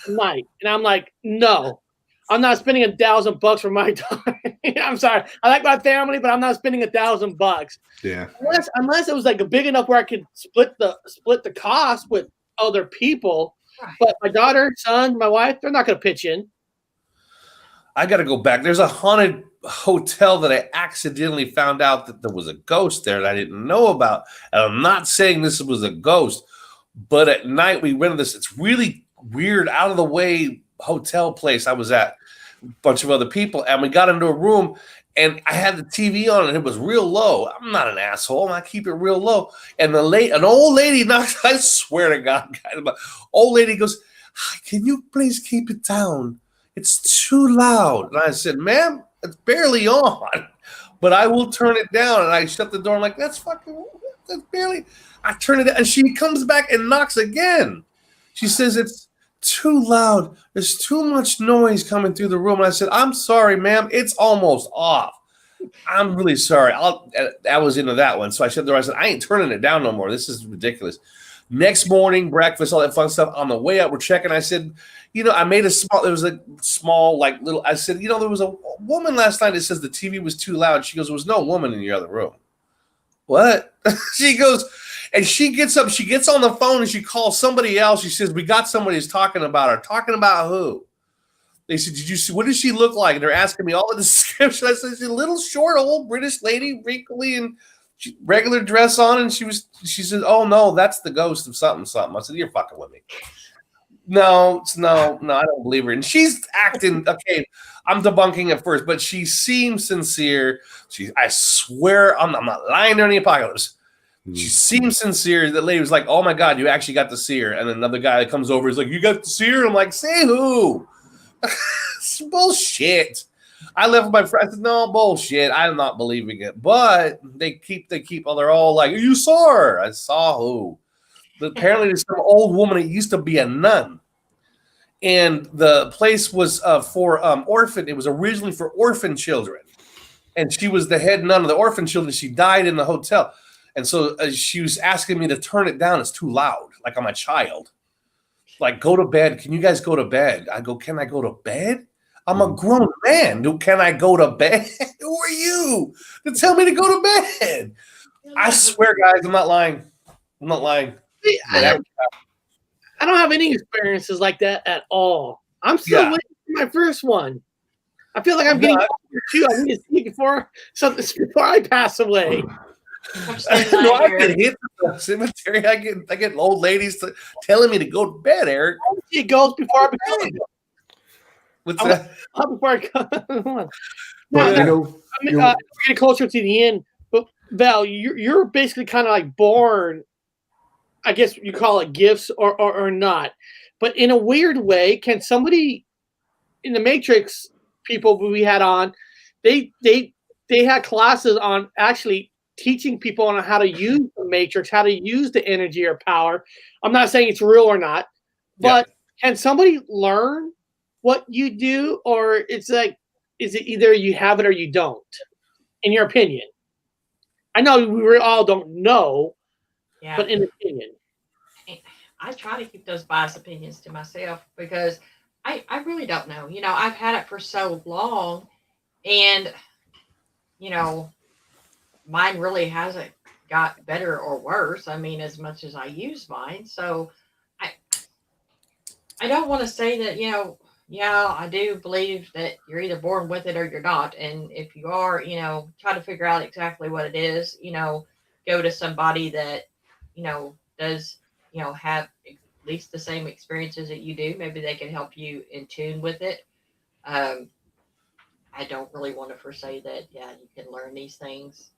a night. And I'm like, no. I'm not spending $1,000 for my daughter. I'm sorry. I like my family, but I'm not spending $1,000. Yeah. Unless it was like a big enough where I could split the cost with other people. Right. But my daughter, son, my wife, they're not going to pitch in. I got to go back. There's a haunted hotel that I accidentally found out that there was a ghost there that I didn't know about. And I'm not saying this was a ghost, but at night we rented this. It's really weird, out of the way hotel place I was at. A bunch of other people, and we got into a room, and I had the TV on, and it was real low. I'm not an asshole. I keep it real low. And an old lady knocked. I swear to God, old lady goes, "Can you please keep it down? It's too loud." And I said, "Ma'am, it's barely on, but I will turn it down." And I shut the door. I'm like, that's barely. I turn it down, and she comes back and knocks again. She says, "It's too loud. There's too much noise coming through the room." And I said, "I'm sorry, ma'am. It's almost off. I'm really sorry." I was into that one. So I shut the door. I said, "I ain't turning it down no more. This is ridiculous." Next morning, breakfast, all that fun stuff. On the way out, we're checking. I said, I made there was a small, little, I said, there was a woman last night that says the TV was too loud. She goes, "There was no woman in your other room." What? She goes, and she gets up, she gets on the phone, and she calls somebody else. She says, "We got somebody who's talking about her." Talking about who? They said, "Did you see, what does she look like?" And they're asking me all the description. I said, "She's a little short, old British lady, wrinkly, and regular dress on." And she said, "Oh no, that's the ghost of something, something." I said, "You're fucking with me." No, I don't believe her. And she's acting, okay, I'm debunking it first, but she seems sincere. I swear, I'm not lying to any apocalypse. She seems sincere. The lady was like, "Oh my God, you actually got to see her." And another guy that comes over is like, "You got to see her?" I'm like, "Say who?" It's bullshit. I left with my friend. I said, "No, bullshit. I'm not believing it." But they're all like, "You saw her." I saw who? But apparently there's some old woman. It used to be a nun. And the place was for orphan. It was originally for orphan children. And she was the head nun of the orphan children. She died in the hotel. And so she was asking me to turn it down. It's too loud. Like I'm a child. Like, "Go to bed. Can you guys go to bed?" I go, "Can I go to bed? I'm a grown man. Can I go to bed?" Who are you to tell me to go to bed? I swear, guys, I'm not lying. I don't have any experiences like that at all. I'm still waiting for my first one. I feel like I'm getting too. I need to see before I pass away. No, I get hit at the cemetery. I get old ladies telling me to go to bed, Eric. It goes before I become. What's that? Before I come. But we're getting closer to the end. But Val, you're basically kind of like born. I guess you call it gifts or not. But in a weird way, can somebody in the Matrix people we had on, they had classes on actually teaching people on how to use the Matrix, how to use the energy or power. I'm not saying it's real or not, but can somebody learn what you do, or it's like, is it either you have it or you don't, in your opinion? I know we all don't know, but in opinion. I try to keep those biased opinions to myself because I really don't know. I've had it for so long, and mine really hasn't got better or worse. I mean, as much as I use mine. So I don't want to say that, I do believe that you're either born with it or you're not. And if you are, try to figure out exactly what it is, go to somebody that, does, have at least the same experiences that you do. Maybe they can help you in tune with it. I don't really want to foresay that, you can learn these things.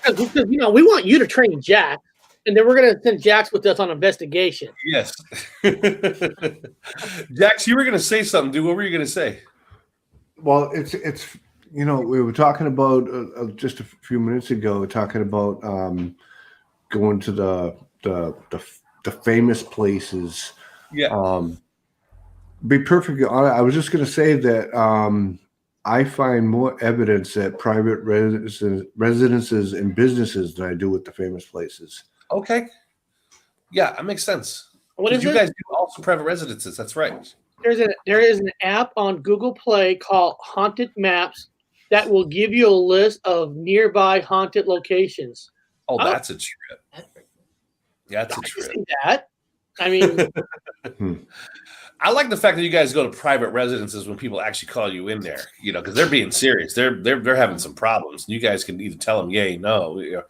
Because, we want you to train Jack, and then we're going to send Jax with us on investigation. Yes. Jax, you were going to say something, dude. What were you going to say? Well, it's we were talking about just a few minutes ago, talking about going to the famous places. Yeah. Be perfectly honest, I was just going to say that I find more evidence at private residences and businesses than I do with the famous places. Okay. Yeah, that makes sense. What is you guys do also private residences? That's right. There is an app on Google Play called Haunted Maps that will give you a list of nearby haunted locations. Oh, that's a trip. Yeah, that's a trip. That. I mean, I like the fact that you guys go to private residences when people actually call you in there, because they're being serious. They're having some problems. You guys can either tell them yay, no.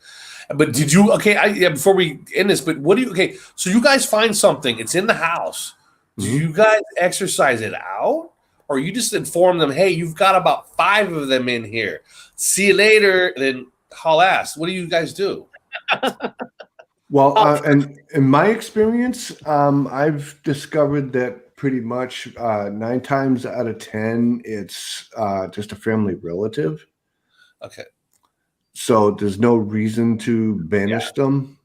But did you? Okay, before we end this, but what do you? Okay, so you guys find something. It's in the house. Do you guys exercise it out, or you just inform them? Hey, you've got about 5 of them in here. See you later. Then haul ass. What do you guys do? Well, and in my experience, I've discovered that pretty much 9 times out of 10, it's just a family relative. Okay. So there's no reason to banish them.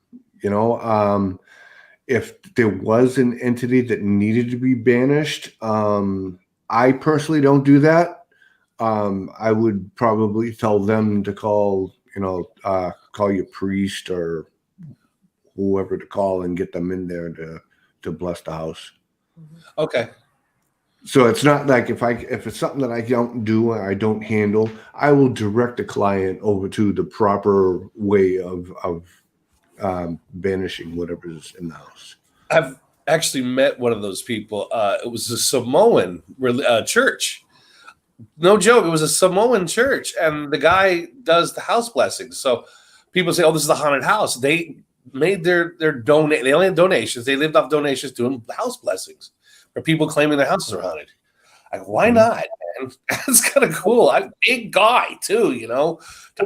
If there was an entity that needed to be banished, I personally don't do that. I would probably tell them to call your priest or whoever to call and get them in there to bless the house. Okay. So it's not like if it's something that I don't do and I don't handle, I will direct the client over to the proper way of banishing whatever's in the house. I've actually met one of those people. It was a Samoan church. No joke. It was a Samoan church, and the guy does the house blessings. So people say, "Oh, this is a haunted house." They made their donate. They only had donations. They lived off donations doing house blessings for people claiming their houses are haunted. Like, why not, man? That's kind of cool. I'm a big guy too,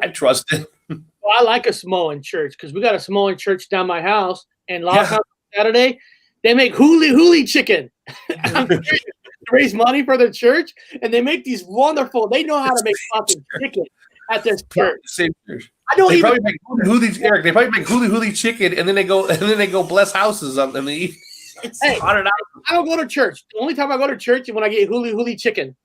I trust him. Well, I like a Samoan church because we got a Samoan church down my house, and last time Saturday they make huli chicken. To raise money for the church, and they make these wonderful. They know how to make fucking chicken at this church. Same church. I don't They even. probably make Eric. They probably make huli chicken, and then they go bless houses on in the evening. Hey, haunted house. I don't go to church. The only time I go to church is when I get huli chicken.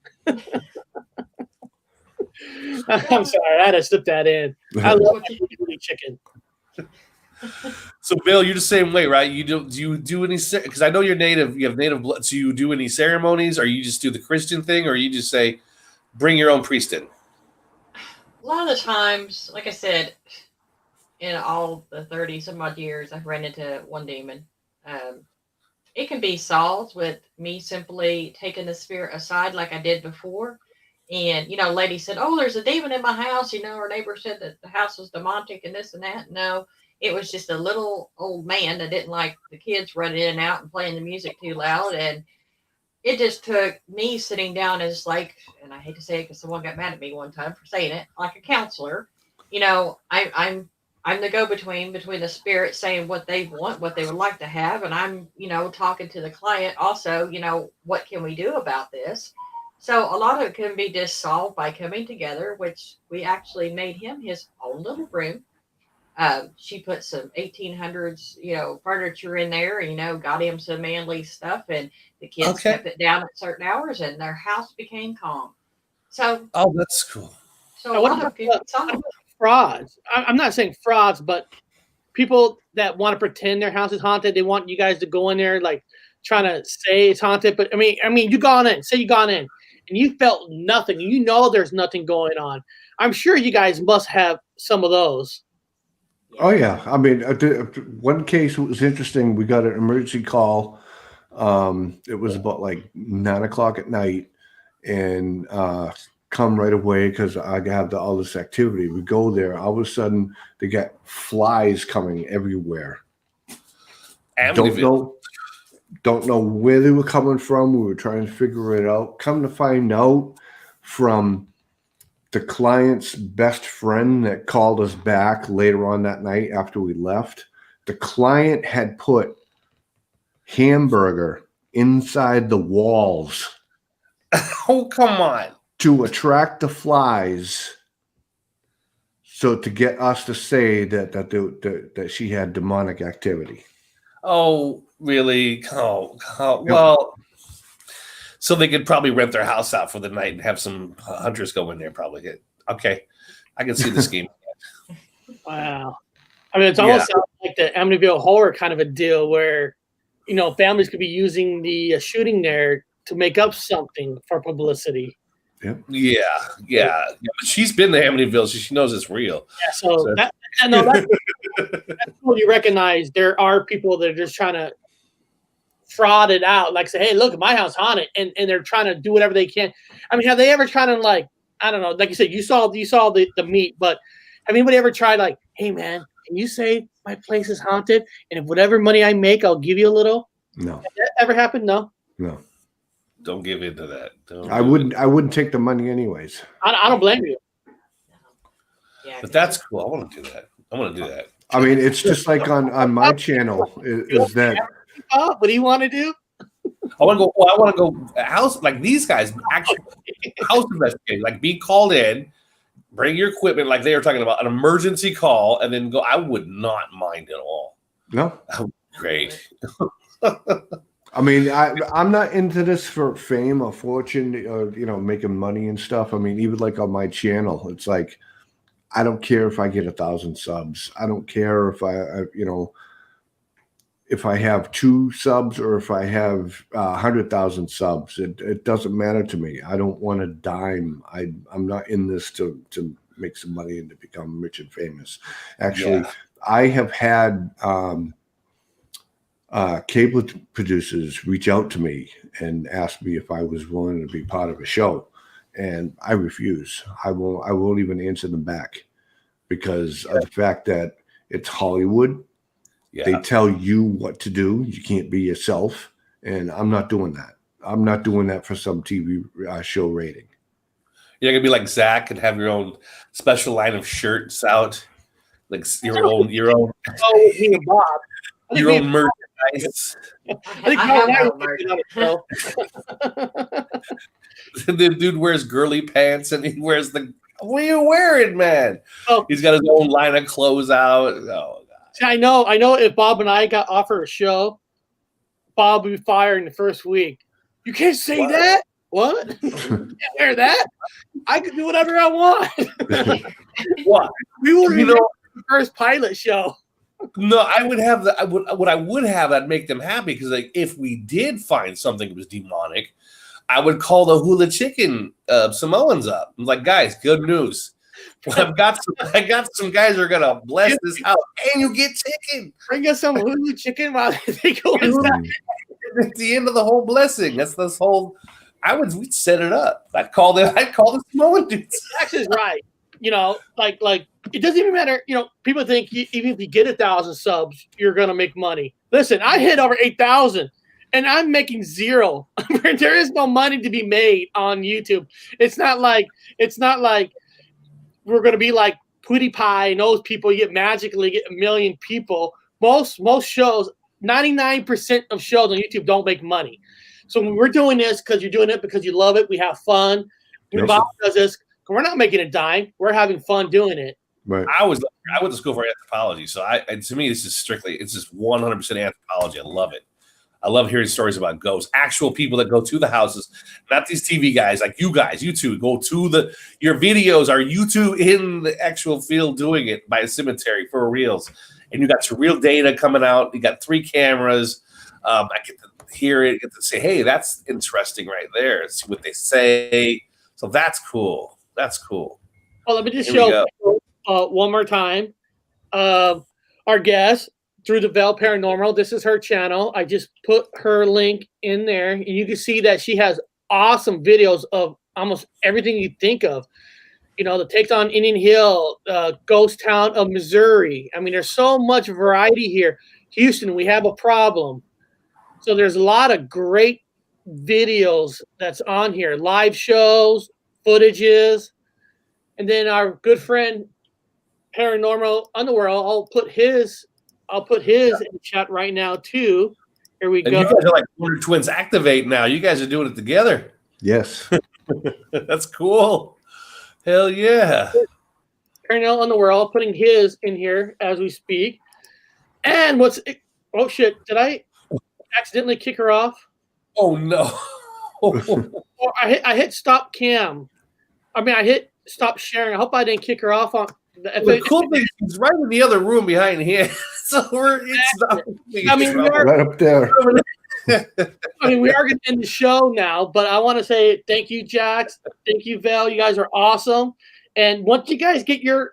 I'm sorry, I had to slip that in. I love huli chicken. So, Bill, you're the same way, right? Do you do any? Because I know you're native. You have native blood. So, you do any ceremonies, or you just do the Christian thing, or you just say, bring your own priest in? A lot of the times, like I said, in all the 30 some odd years, I've ran into one demon. It can be solved with me simply taking the spirit aside, like I did before. And lady said, "Oh, there's a demon in my house." Our neighbor said that the house was demonic and this and that. No. It was just a little old man that didn't like the kids running in and out and playing the music too loud. And it just took me sitting down as like, and I hate to say it because someone got mad at me one time for saying it, like a counselor. I'm the go-between between the spirit saying what they want, what they would like to have. And I'm, talking to the client also, what can we do about this? So a lot of it can be just solved by coming together, which we actually made him his own little room. She put some 1800s, furniture in there, got him some manly stuff, and the kids kept it down at certain hours, and their house became calm. So, that's cool. So a lot of people, frauds. I'm not saying frauds, but people that want to pretend their house is haunted. They want you guys to go in there, like trying to say it's haunted. But I mean, you gone in, say you gone in, and you felt nothing. There's nothing going on. I'm sure you guys must have some of those. Oh yeah, I mean, one case was interesting. We got an emergency call. It was about like 9:00 at night, and come right away because I have all this activity. We go there. All of a sudden, they got flies coming everywhere. Don't know where they were coming from. We were trying to figure it out. Come to find out from the client's best friend that called us back later on that night after we left, the client had put hamburger inside the walls. Oh, come on. To attract the flies. So to get us to say that she had demonic activity. Oh, really? Oh, well. So they could probably rent their house out for the night and have some hunters go in there. Probably. Okay, I can see the scheme. Wow. I mean, it's almost like the Amityville Horror kind of a deal where, families could be using the shooting there to make up something for publicity. Yep. Yeah. She's been to Amityville, so she knows it's real. Yeah. So that's cool. You recognize there are people that are just trying to frauded out. Like say, hey, look, my house haunted, and they're trying to do whatever they can. I mean, have they ever tried to like, I don't know, like you said, you saw the meat, but have anybody ever tried like, hey man, can you say my place is haunted, and if whatever money I make, I'll give you a little? No. Has that ever happened? No. No. Don't give into that. I wouldn't take the money anyways. I don't blame you. Yeah, But that's cool. I want to do that. I mean, it's just like on my channel is that. What do you want to do? I want to go house like these guys actually house investigate. Like be called in, bring your equipment, like they were talking about an emergency call, and then go. I would not mind at all. No. Great. I mean, I'm not into this for fame or fortune or, making money and stuff. I mean, even like on my channel, it's like, I don't care if I get 1,000 subs. I don't care if if I have 2 subs or if I have 100,000 subs. It doesn't matter to me. I don't want a dime. I'm not in this to make some money and to become rich and famous. Actually, I have had cable producers reach out to me and ask me if I was willing to be part of a show, and I refuse. I won't even answer them back because of the fact that it's Hollywood. Yeah. They tell you what to do. You can't be yourself, and I'm not doing that. I'm not doing that for some TV show rating. You're gonna be like Zach and have your own special line of shirts out, like your own. Oh, me and Bob. Your own merchandise. The dude wears girly pants and he wears the. What are you wearing, man? Oh. He's got his own line of clothes out. Oh God. See, I know. If Bob and I got offered a show, Bob would be fired in the first week. You can't say that. What? You can't wear that. I can do whatever I want. What? We will be the first pilot show. No, I would have what I would have. I'd make them happy because, like, if we did find something that was demonic, I would call the Hula Chicken Samoans up. I'm like, guys, good news. I got some guys who are gonna bless this house, and you get chicken. Bring us some Hulu chicken while they go inside. At the end of the whole blessing, that's this whole. We'd set it up. I'd call the Samoan dudes. Max is right. Like it doesn't even matter. People think even if you get 1,000 subs, you're gonna make money. Listen, I hit over 8,000, and I'm making 0. There is no money to be made on YouTube. It's not like we're gonna be like PewDiePie and those people. You magically get 1 million people. Most shows, 99% of shows on YouTube don't make money. So when we're doing this because you're doing it because you love it, we have fun. When Bob does this, we're not making a dime. We're having fun doing it. Right. I went to school for anthropology, so to me, it's just 100% anthropology. I love it. I love hearing stories about ghosts, actual people that go to the houses, not these TV guys like you guys. You two go to your videos are you two in the actual field doing it by a cemetery for reals, and you got some real data coming out. You got 3 cameras. I get to hear it, get to say, hey, that's interesting right there. See what they say. So that's cool. That's cool. Well, let me just show one more time. Our guest, Through the Veil Paranormal. This is her channel. I just put her link in there. And you can see that she has awesome videos of almost everything you think of. The Takes on Indian Hill, Ghost Town of Missouri. I mean, there's so much variety here. Houston, we have a problem. So there's a lot of great videos that's on here. Live shows, footages. And then our good friend, Paranormal Underworld, I'll put his in the chat right now too. Here we go. You guys are like Wonder Twins Activate now. You guys are doing it together. Yes. That's cool. Hell yeah. Paranormal Underworld, putting his in here as we speak. And oh shit, did I accidentally kick her off? Oh no. I hit stop cam. I hit stop sharing. I hope I didn't kick her off on the cool thing is he's right in the other room behind here. So we are right up there. We are going to end the show now, but I want to say thank you, Jax. Thank you, Val. You guys are awesome. And once you guys get your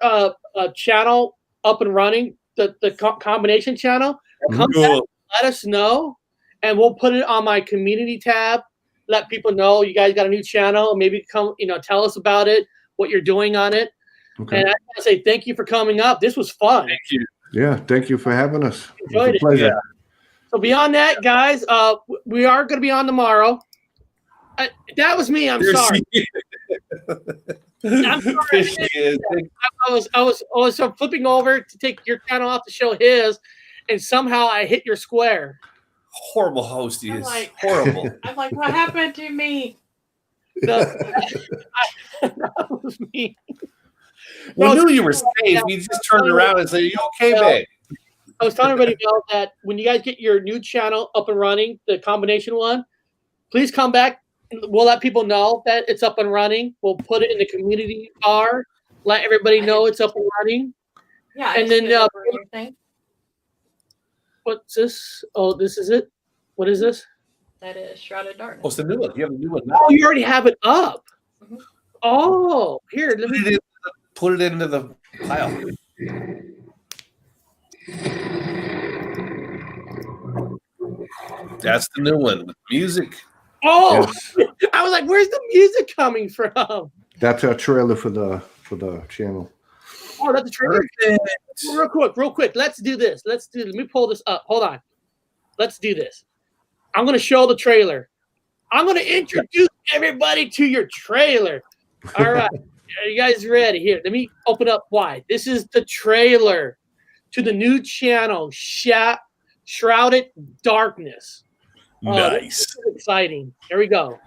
channel up and running, the combination channel, come back, let us know. and we'll put it on my community tab. Let people know you guys got a new channel. Maybe come, tell us about it, what you're doing on it. Okay. And I want to say thank you for coming up. This was fun. Thank you. Yeah, thank you for having us. Enjoyed it. Pleasure. Yeah. So beyond that, guys, we are going to be on tomorrow. That was me. I'm sorry. I'm sorry. I was flipping over to take your channel off to show his, and somehow I hit your square. Horrible host he is. Horrible. I'm like, what happened to me? That was me. We knew you were safe. You just turned around and said, "Are you okay, babe?" I was telling everybody that when you guys get your new channel up and running, the combination one, please come back. We'll let people know that it's up and running. We'll put it in the community bar. Let everybody know it's up and running. Yeah. And then what's this? Oh, this is it. What is this? That is Shrouded Darkness. What's the new one? You have a new one now. Oh, you already have it up. Mm-hmm. Oh, here. Let me put it into the pile. That's the new one with music. Oh, Yes. I was like, "Where's the music coming from?" That's our trailer for the channel. Oh, that's a trailer. Real quick. Let's do this. Let me pull this up. Hold on. Let's do this. I'm going to show the trailer. I'm going to introduce everybody to your trailer. All right. Are you guys ready? Here, let me open up wide. This is the trailer to the new channel, Shrouded Darkness. Nice. This is exciting. Here we go.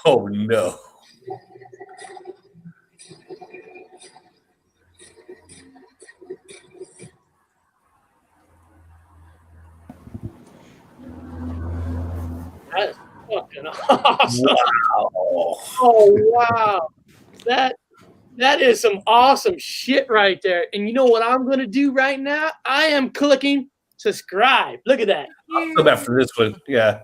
Oh no. That is fucking awesome. Wow. Oh wow. That is some awesome shit right there. And you know what I'm gonna do right now? I am clicking subscribe. Look at that. I'll sub after this one. Yeah.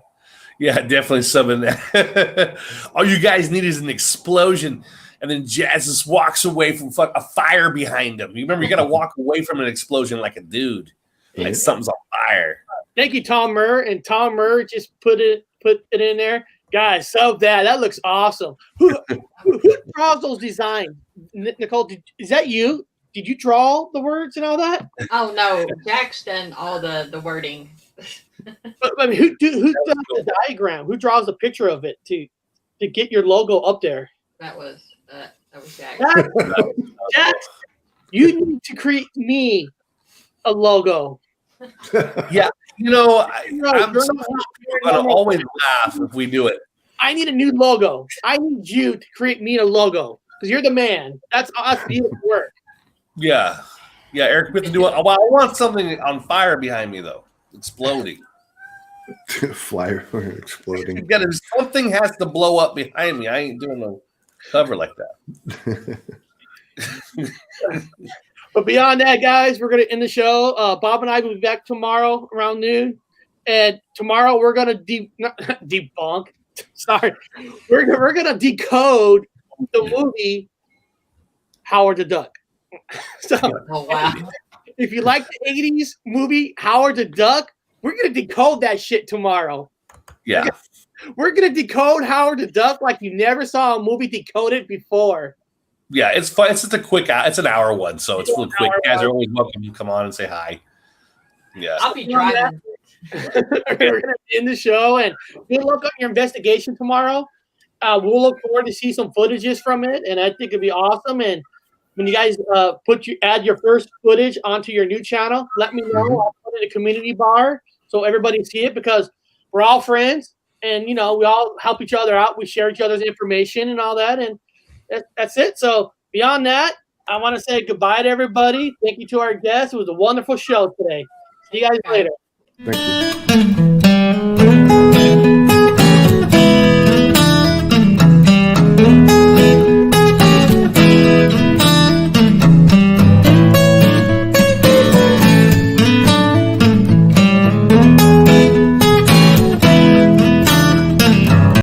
Yeah, definitely subbing that. All you guys need is an explosion, and then Jazz just walks away from a fire behind him. You remember, you got to walk away from an explosion like a dude, like something's on fire. Thank you, Tom Murr. And Tom Murr just put it in there. Guys, sub that. That looks awesome. Who draws those designs? Nicole, is that you? Did you draw the words and all that? Oh no, Jack's done all the wording. But I mean, who does the diagram? Who draws the picture of it to get your logo up there? That was Jack. Jack, you need to create me a logo. Yeah, I'm gonna always laugh if we do it. I need a new logo. I need you to create me a logo because you're the man. That's beautiful work. Yeah, Eric, we have to do it. Well, I want something on fire behind me though, exploding. Flyer exploding. Something has to blow up behind me. I ain't doing no cover like that. But beyond that, guys, we're going to end the show. Bob and I will be back tomorrow around noon. And tomorrow we're going to debunk. Sorry. We're going to decode the movie Howard the Duck. So, Oh wow. if you like the 80s movie Howard the Duck, we're going to decode that shit tomorrow. Yeah. We're going to decode Howard the Duck like you never saw a movie decoded before. Yeah, it's fun. It's just it's an hour one, so it's really quick. You guys are always welcome to come on and say hi. Yeah. I'll be driving. We're going to end the show, and good luck on your investigation tomorrow. We'll look forward to see some footages from it, and I think it'd be awesome. And when you guys add your first footage onto your new channel, let me know. I'll put it in a community bar so everybody see it because we're all friends, and we all help each other out. We share each other's information and all that, and that's it. So beyond that, I want to say goodbye to everybody. Thank you to our guests. It was a wonderful show today. See you guys later. Thank you.